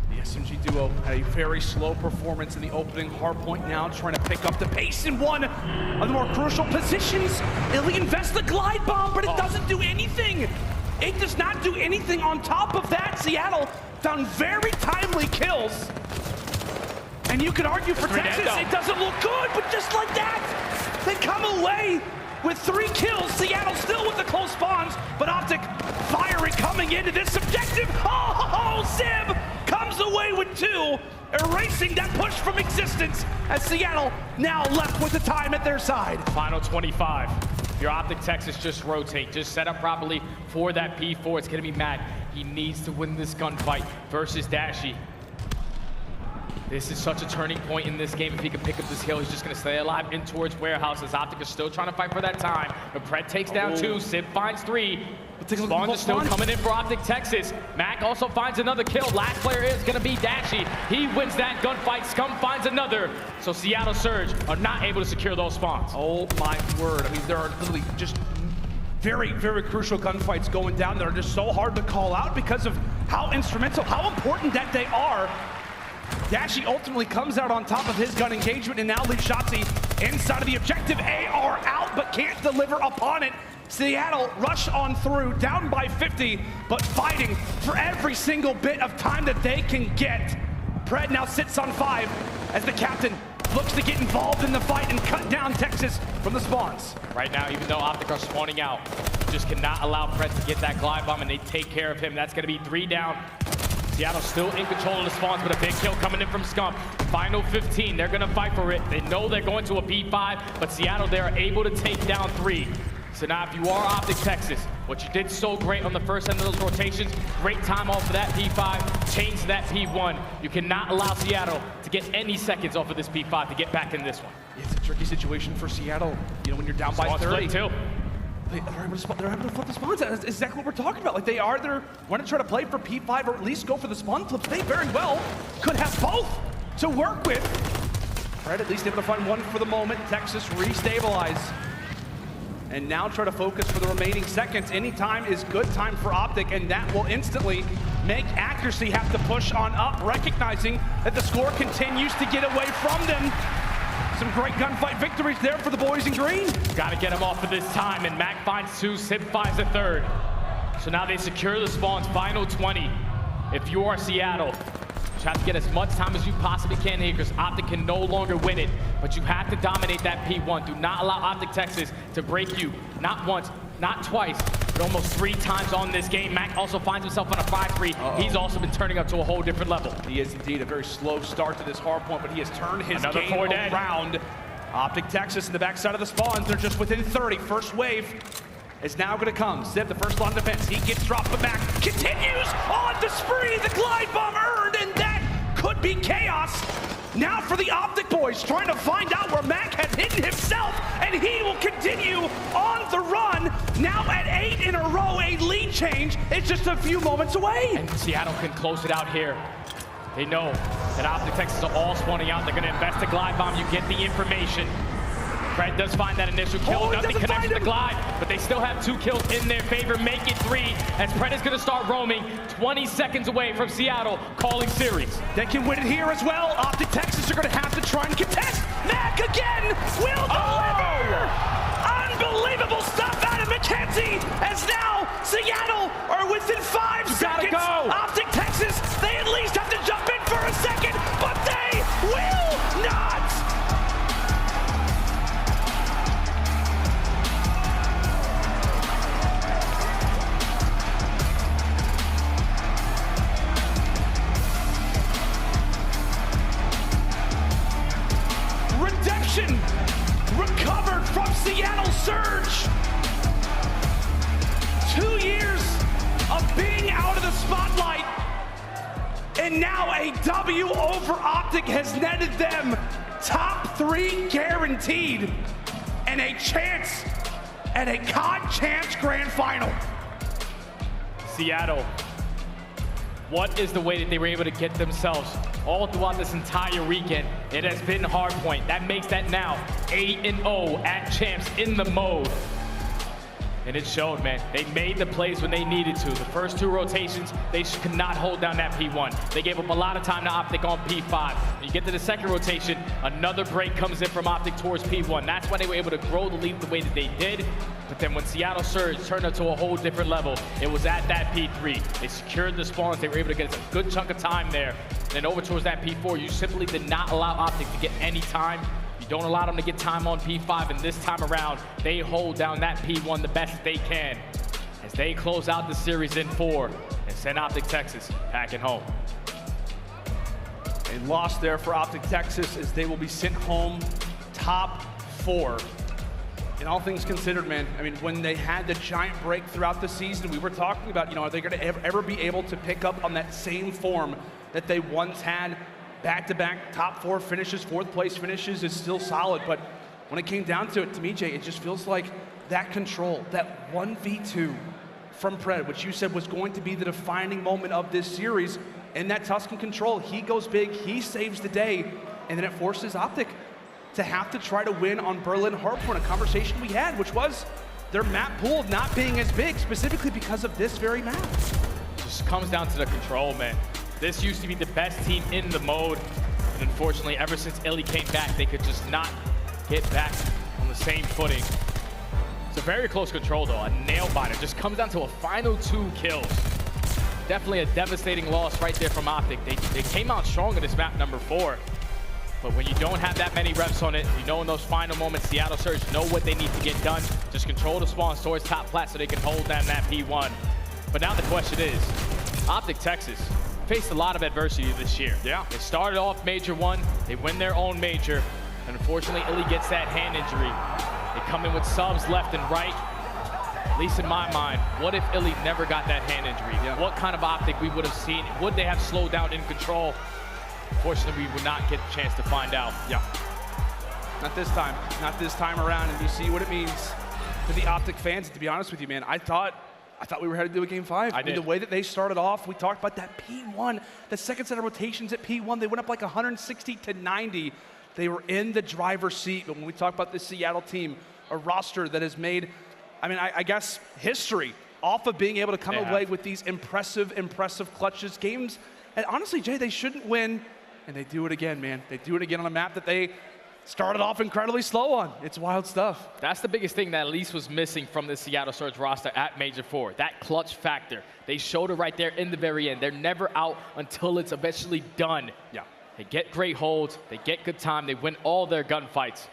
The SMG duo had a very slow performance in the opening hardpoint now, trying to pick up the pace in one of the more crucial positions. iLLeY invests the glide bomb, but it doesn't do anything. It does not do anything on top of that. Seattle found very timely kills. And you could argue for Texas, it doesn't look good, but just like that, they come away with 3 kills. Seattle still with the close spawns, but OpTic firing coming into this objective. Oh, Simp comes away with 2, erasing that push from existence as Seattle now left with the time at their side. Final 25. Your OpTic Texas, just rotate, just set up properly for that P4. It's gonna be Mack. He needs to win this gunfight versus Dashy. This is such a turning point in this game. If he can pick up this kill, he's just gonna stay alive in towards warehouses. OpTic is still trying to fight for that time, but Pred takes down 2, Simp finds 3. Spawns are still coming in for OpTic Texas. Mack also finds another kill. Last player is gonna be Dashy. He wins that gunfight. Scump finds another. So Seattle Surge are not able to secure those spawns. Oh my word. I mean, there are literally just very, very crucial gunfights going down that are just so hard to call out because of how instrumental, how important that they are. Dashy ultimately comes out on top of his gun engagement and now leaves Shotzzy inside of the objective. AR out, but can't deliver upon it. Seattle rush on through, down by 50, but fighting for every single bit of time that they can get. Pred now sits on 5 as the captain looks to get involved in the fight and cut down Texas from the spawns. Right now, even though OpTic are spawning out, you just cannot allow Pred to get that glide bomb, and they take care of him. That's going to be 3 down. Seattle still in control of the spawns, but a big kill coming in from Scump. Final 15, they're going to fight for it. They know they're going to a P5, but Seattle, they are able to take down 3. So now if you are OpTic Texas, what you did so great on the first end of those rotations, great time off of that P5, change to that P1. You cannot allow Seattle to get any seconds off of this P5 to get back in this one. It's a tricky situation for Seattle, you know, when you're down by 30. Too. They're able to flip the spawns. That's exactly what we're talking about. Like, they are there, want to try to play for P5 or at least go for the spawn flips. They very well could have both to work with. Pred at least able to find one for the moment. Texas restabilize. And now try to focus for the remaining seconds. Any time is good time for OpTic, and that will instantly make accuracy have to push on up, recognizing that the score continues to get away from them. Some great gunfight victories there for the boys in green. Got to get him off for this time, and Mack finds 2, Simp finds the 3rd. So now they secure the spawn's final 20. If you are Seattle, you have to get as much time as you possibly can here because OpTic can no longer win it. But you have to dominate that P1. Do not allow OpTic Texas to break you. Not once, not twice, but almost 3 times on this game. Mack also finds himself on a 5-3. He's also been turning up to a whole different level. He is indeed a very slow start to this hard point, but he has turned his Another game 4 dead. around. OpTic Texas in the backside of the spawns. They're just within 30. First wave is now going to come. Zip, the first line of defense. He gets dropped, but Mack continues on the spree. The glide bomb earned, and that could be chaos. Now for the OpTic boys, trying to find out where Mack has hidden himself, and he will continue on the run. Now at 8 in a row, a lead change is just a few moments away. And Seattle can close it out here. They know that OpTic Texas are all spawning out. They're going to invest a glide bomb. You get the information. Fred does find that initial kill. Nothing connects with the glide, but they still have 2 kills in their favor. Make it 3 as Fred is going to start roaming 20 seconds away from Seattle, calling series. They can win it here as well. OpTic Texas are going to have to try and contest. Mack again will deliver. Unbelievable stuff out of McKenzie as now Seattle are within 5 seconds. Go. OpTic Texas, they at least have to jump in for a second, but they will not. Redemption recovered from Seattle Surge. 2 years of being out of the spotlight, and now a W over OpTic has netted them top 3 guaranteed and a chance at a COD Champs Grand Final. Seattle, what is the way that they were able to get themselves all throughout this entire weekend? It has been Hardpoint. That makes that now 8-0 at Champs in the mode. And it showed, man. They made the plays when they needed to. The first 2 rotations, they could not hold down that P1. They gave up a lot of time to OpTic on P5. When you get to the second rotation, another break comes in from OpTic towards P1. That's why they were able to grow the lead the way that they did. But then when Seattle Surge turned up to a whole different level, it was at that P3. They secured the spawns. They were able to get a good chunk of time there. And then over towards that P4, you simply did not allow OpTic to get any time. You don't allow them to get time on P5, and this time around, they hold down that P1 the best they can as they close out the series in 4 and send OpTic Texas packing home. A loss there for OpTic Texas as they will be sent home top 4. In all things considered, man, I mean, when they had the giant break throughout the season, we were talking about, you know, are they going to ever be able to pick up on that same form that they once had? Back-to-back top 4 finishes, 4th place finishes is still solid, but when it came down to it, to me, Jay, it just feels like that control, that 1v2 from Pred, which you said was going to be the defining moment of this series, and that Tuscan Control, he goes big, he saves the day, and then it forces OpTic to have to try to win on Berlin Hardpoint, a conversation we had, which was their map pool not being as big, specifically because of this very map. Just comes down to the control, man. This used to be the best team in the mode, and unfortunately, ever since iLLeY came back, they could just not get back on the same footing. It's a very close control, though. A nail-biter. Just comes down to a final 2 kills. Definitely a devastating loss right there from OpTic. They came out strong in this map number 4, but when you don't have that many reps on it, you know in those final moments, Seattle Surge know what they need to get done. Just control the spawns towards top plat so they can hold down that P1. But now the question is, OpTic Texas faced a lot of adversity this year. Yeah. They started off Major 1, they win their own Major, and unfortunately, iLLeY gets that hand injury. They come in with subs left and right. At least in my mind, what if iLLeY never got that hand injury? Yeah. What kind of OpTic we would have seen? Would they have slowed down in control? Unfortunately, we would not get a chance to find out. Yeah. Not this time. Not this time around, and you see what it means to the OpTic fans. And to be honest with you, man, I thought we were headed to a game 5. I mean, the way that they started off, we talked about that P1, the second set of rotations at P1, they went up like 160 to 90. They were in the driver's seat. But when we talk about this Seattle team, a roster that has made, I mean, I guess history off of being able to come away with these impressive clutches games. And honestly, Jay, they shouldn't win, and they do it again, man. They do it again on a map that they started off incredibly slow on. It's wild stuff. That's the biggest thing that at least was missing from the Seattle Surge roster at Major 4, that clutch factor. They showed it right there in the very end. They're never out until it's eventually done. Yeah. They get great holds, they get good time, they win all their gunfights,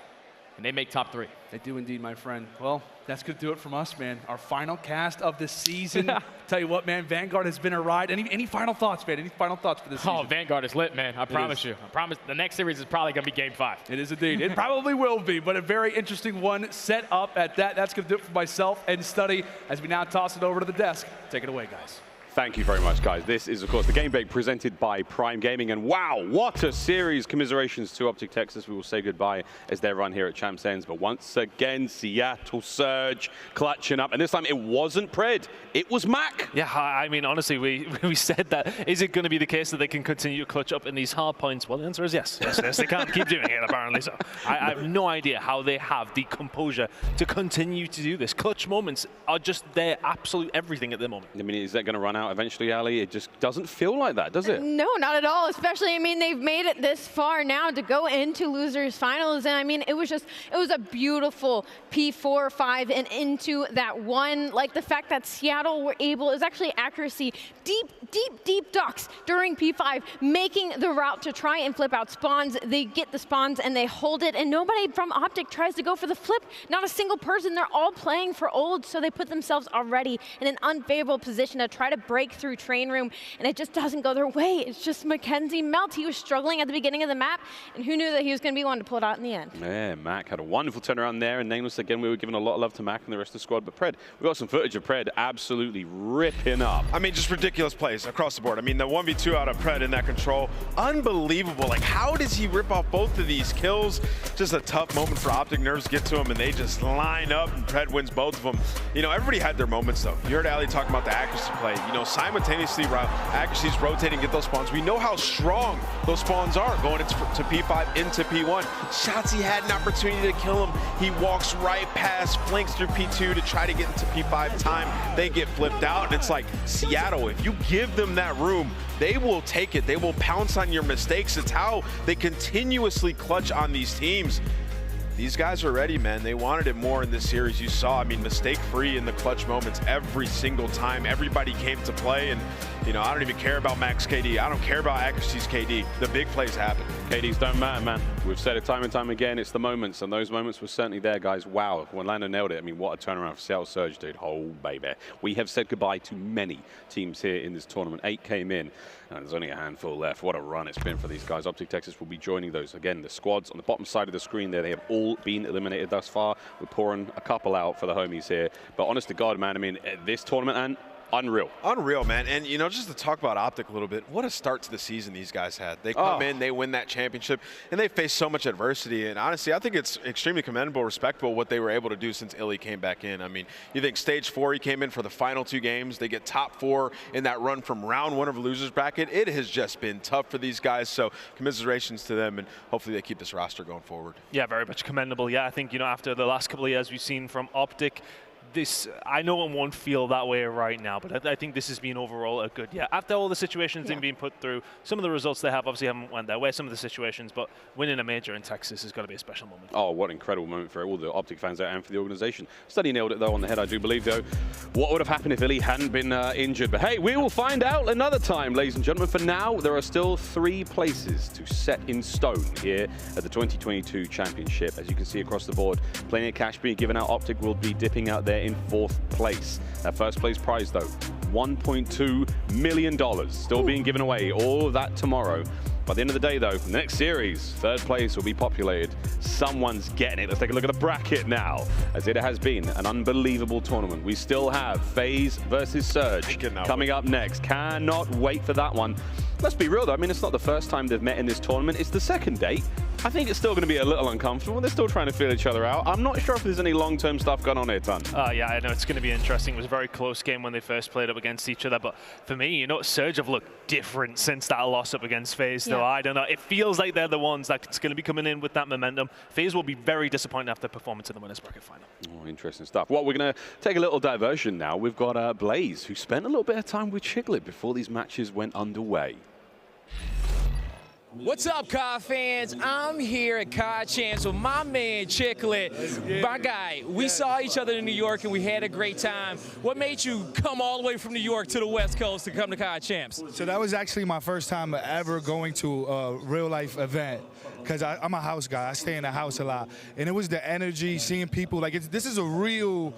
and they make top 3. They do indeed, my friend. Well, that's going to do it from us, man. Our final cast of the season. Tell you what, man, Vanguard has been a ride. Any final thoughts, man? Any final thoughts for this season? Oh, Vanguard is lit, man. I promise you. I promise the next series is probably going to be Game 5. It is indeed. It probably will be, but a very interesting one set up at that. That's going to do it for myself and Study as we now toss it over to the desk. Take it away, guys. Thank you very much, guys. This is, of course, the Game Break presented by Prime Gaming. And wow, what a series. Commiserations to OpTic Texas. We will say goodbye as their run here at Champs ends. But once again, Seattle Surge clutching up. And this time it wasn't Pred, it was Mack. Yeah, I mean, honestly, we said that. Is it going to be the case that they can continue to clutch up in these hard points? Well, the answer is yes. Yes, they can't keep doing it, apparently. So I have no idea how they have the composure to continue to do this. Clutch moments are just their absolute everything at the moment. I mean, is that going to run out eventually, aLLeY? It just doesn't feel like that, does it? No, not at all. Especially, I mean, they've made it this far now to go into losers finals, and I mean, it was a beautiful P4, 5, and into that one. Like the fact that Seattle were able, it was actually accuracy, deep ducks during P5, making the route to try and flip out spawns. They get the spawns and they hold it, and nobody from OpTic tries to go for the flip. Not a single person. They're all playing for old, so they put themselves already in an unfavorable position to try to break through Train Room, and it just doesn't go their way. It's just Mackenzie Melt. He was struggling at the beginning of the map, and who knew that he was going to be one to pull it out in the end. Yeah, Mack had a wonderful turnaround there, and Nameless, again, we were giving a lot of love to Mack and the rest of the squad, but Pred, we got some footage of Pred absolutely ripping up. I mean, just ridiculous plays across the board. I mean, the 1v2 out of Pred in that control, unbelievable. Like, how does he rip off both of these kills? Just a tough moment for OpTic. Nerves get to him, and they just line up, and Pred wins both of them. You know, everybody had their moments, though. You heard aLLeY talking about the accuracy play. You know, simultaneously, accuracy's rotating, get those spawns. We know how strong those spawns are going into P5, into P1. Shotzzy had an opportunity to kill him. He walks right past, flanks through P2 to try to get into P5 time. They get flipped out, and it's like, Seattle, if you give them that room, they will take it. They will pounce on your mistakes. It's how they continuously clutch on these teams. These guys are ready, man. They wanted it more in this series. You saw, I mean, mistake-free in the clutch moments every single time. Everybody came to play, and, you know, I don't even care about Max KD. I don't care about accuracy's KD. The big plays happen. KDs don't matter, man. We've said it time and time again. It's the moments, and those moments were certainly there, guys. Wow, when Lando nailed it, I mean, what a turnaround for Seattle Surge, dude. Oh, baby. We have said goodbye to many teams here in this tournament. 8 came in, and there's only a handful left. What a run it's been for these guys. OpTic Texas will be joining those. Again, the squads on the bottom side of the screen there, they have all been eliminated thus far. We're pouring a couple out for the homies here. But honest to God, man, I mean, this tournament, and unreal. Unreal, man. And, you know, just to talk about OpTic a little bit, what a start to the season these guys had. They come in, they win that championship, and they face so much adversity. And honestly, I think it's extremely commendable, respectable what they were able to do since iLLeY came back in. I mean, you think stage 4, he came in for the final 2 games. They get top 4 in that run from round 1 of losers bracket. It has just been tough for these guys. So commiserations to them, and hopefully they keep this roster going forward. Yeah, very much commendable. Yeah, I think, you know, after the last couple of years we've seen from OpTic, this, I know it won't feel that way right now, but I think this has been overall a good, after all the situations they've been put through, some of the results they have obviously haven't went their way, some of the situations, but winning a major in Texas is going to be a special moment. Oh, what an incredible moment for all the OpTic fans out and for the organization. Study nailed it, though, on the head, I do believe, though. What would have happened if iLLeY hadn't been injured? But hey, we will find out another time, ladies and gentlemen. For now, there are still 3 places to set in stone here at the 2022 championship. As you can see across the board, plenty of cash being given out. OpTic will be dipping out there in 4th place. That first place prize, though, $1.2 million still being given away. All of that tomorrow. By the end of the day, though, next series, 3rd place will be populated. Someone's getting it. Let's take a look at the bracket now, as it has been an unbelievable tournament. We still have FaZe versus Surge coming up next. Cannot wait for that one. Let's be real, though. I mean, it's not the first time they've met in this tournament. It's the 2nd date. I think it's still going to be a little uncomfortable. They're still trying to feel each other out. I'm not sure if there's any long-term stuff going on here, Ton. Yeah, I know it's going to be interesting. It was a very close game when they first played up against each other. But for me, you know, Surge have looked different since that loss up against FaZe. Though I don't know. It feels like they're the ones that's going to be coming in with that momentum. FaZe will be very disappointed after their performance in the winners bracket final. Oh, interesting stuff. Well, we're going to take a little diversion now. We've got Blaze, who spent a little bit of time with Chiglet before these matches went underway. What's up, COD fans? I'm here at COD Champs with my man, Chiclet. My guy, we saw each other in New York and we had a great time. What made you come all the way from New York to the West Coast to come to COD Champs? So that was actually my first time ever going to a real-life event, because I'm a house guy. I stay in the house a lot. And it was the energy, seeing people. Like, this is a real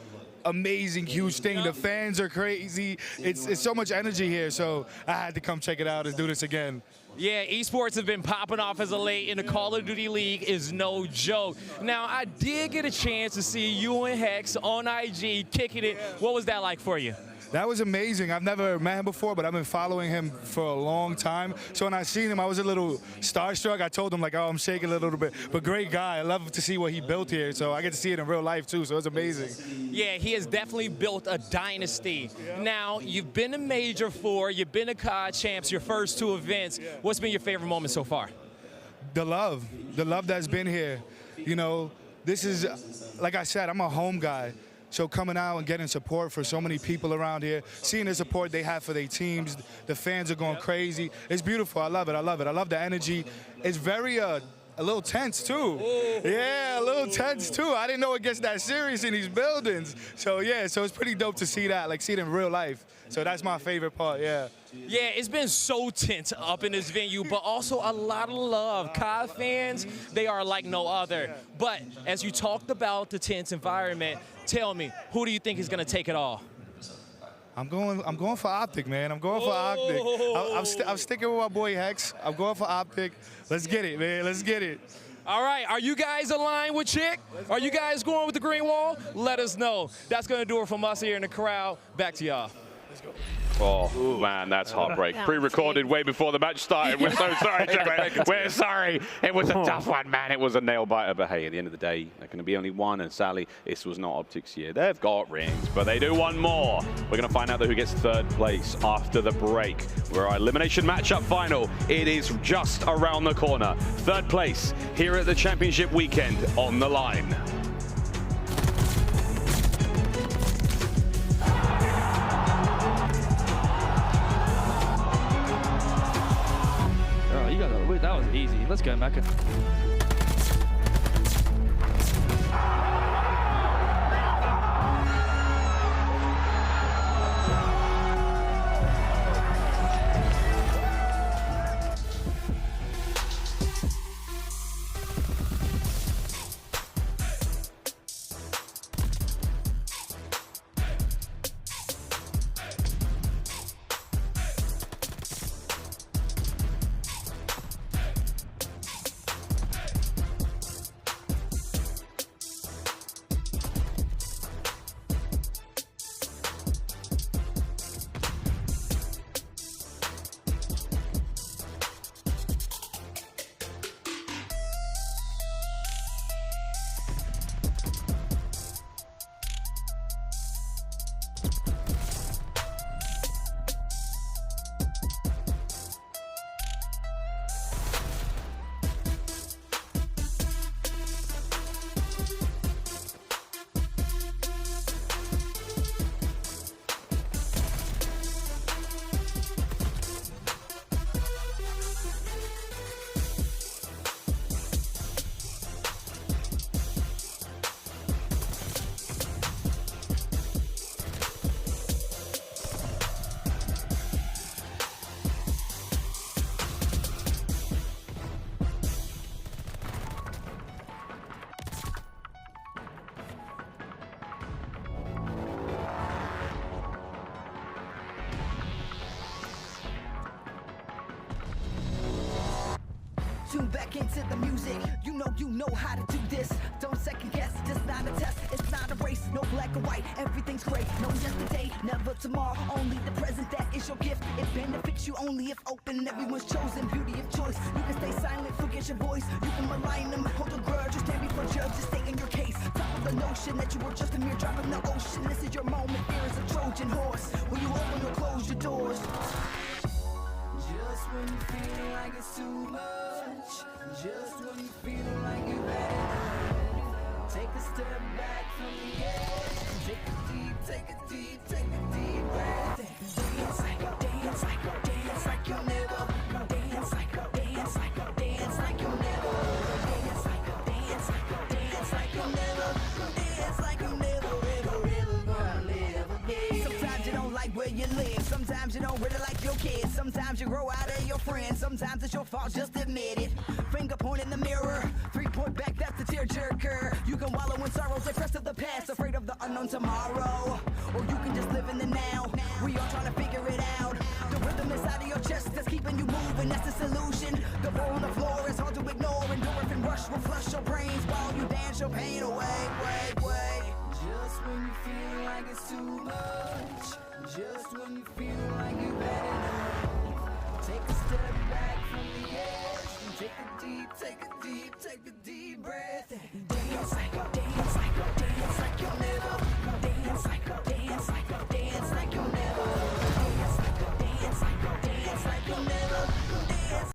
amazing, huge thing. The fans are crazy. It's so much energy here, so I had to come check it out and do this again. Yeah, esports have been popping off as of late, and the Call of Duty League is no joke. Now, I did get a chance to see you and Hex on IG kicking it. What was that like for you? That was amazing. I've never met him before, but I've been following him for a long time. So when I seen him, I was a little starstruck. I told him, like, oh, I'm shaking a little bit. But great guy. I love to see what he built here. So I get to see it in real life, too. So it's amazing. Yeah, he has definitely built a dynasty. Yeah. Now, you've been to Major 4. You've been to COD Champs, your first 2 events. Yeah. What's been your favorite moment so far? The love that's been here. You know, this is, like I said, I'm a home guy. So coming out and getting support for so many people around here, seeing the support they have for their teams, the fans are going crazy. It's beautiful. I love it. I love it. I love the energy. It's very a little tense too. Ooh. Yeah, a little tense too. I didn't know it gets that serious in these buildings. So yeah, so it's pretty dope to see that, like see it in real life. So that's my favorite part, yeah. Yeah, it's been so tense up in this venue, but also a lot of love. COD fans, they are like no other. But as you talked about the tense environment, tell me, who do you think is gonna take it all? I'm going for OpTic, man. I'm going for OpTic. I'm sticking with my boy Hex. I'm going for OpTic. Let's get it, man. Let's get it. All right, are you guys aligned with Chick? Are you guys going with the green wall? Let us know. That's gonna do it from us here in the crowd. Back to y'all. Let's go. Oh, man, that's heartbreak. Pre-recorded way before the match started. We're so sorry, Chiclet. We're sorry. It was a tough one, man. It was a nail-biter. But, hey, at the end of the day, there can be only one. And, Sally, this was not OpTic's year. They've got rings, but they do one more. We're going to find out who gets 3rd place after the break. We're our elimination matchup final. It is just around the corner. 3rd place here at the championship weekend on the line. That was easy. Let's go, Mack. Tune back into the music. You know how to do this. Don't second guess, just not a test. It's not a race, no black or white. Everything's great. No yesterday, never tomorrow. Only the present, that is your gift. It benefits you only if open. Everyone's chosen, beauty of choice. You can stay silent, forget your voice. You can malign them, hold a grudge, or stand before judge, just stay in your case. Top of the notion that you were just a mere drop in the ocean. This is your moment, fear is a Trojan horse. Will you open or close your doors? Just when you feel like it's too much, just when you feel like you've had enough, take a step back from the edge, take a deep breath. Dance like you'll never, dance like you'll to live. Sometimes you don't really like your kids. Sometimes you grow out of your friends. Sometimes it's your fault, just admit it. Finger point in the mirror, 3-point back, that's the tearjerker. You can wallow in sorrows, depressed of the past, afraid of the unknown tomorrow. Or you can just live in the now. We all trying to figure it out. The rhythm inside of your chest that's keeping you moving, that's the solution. The ball on the floor is hard to ignore. Endorphin rush will flush your brains while you dance your pain away. Just when you feel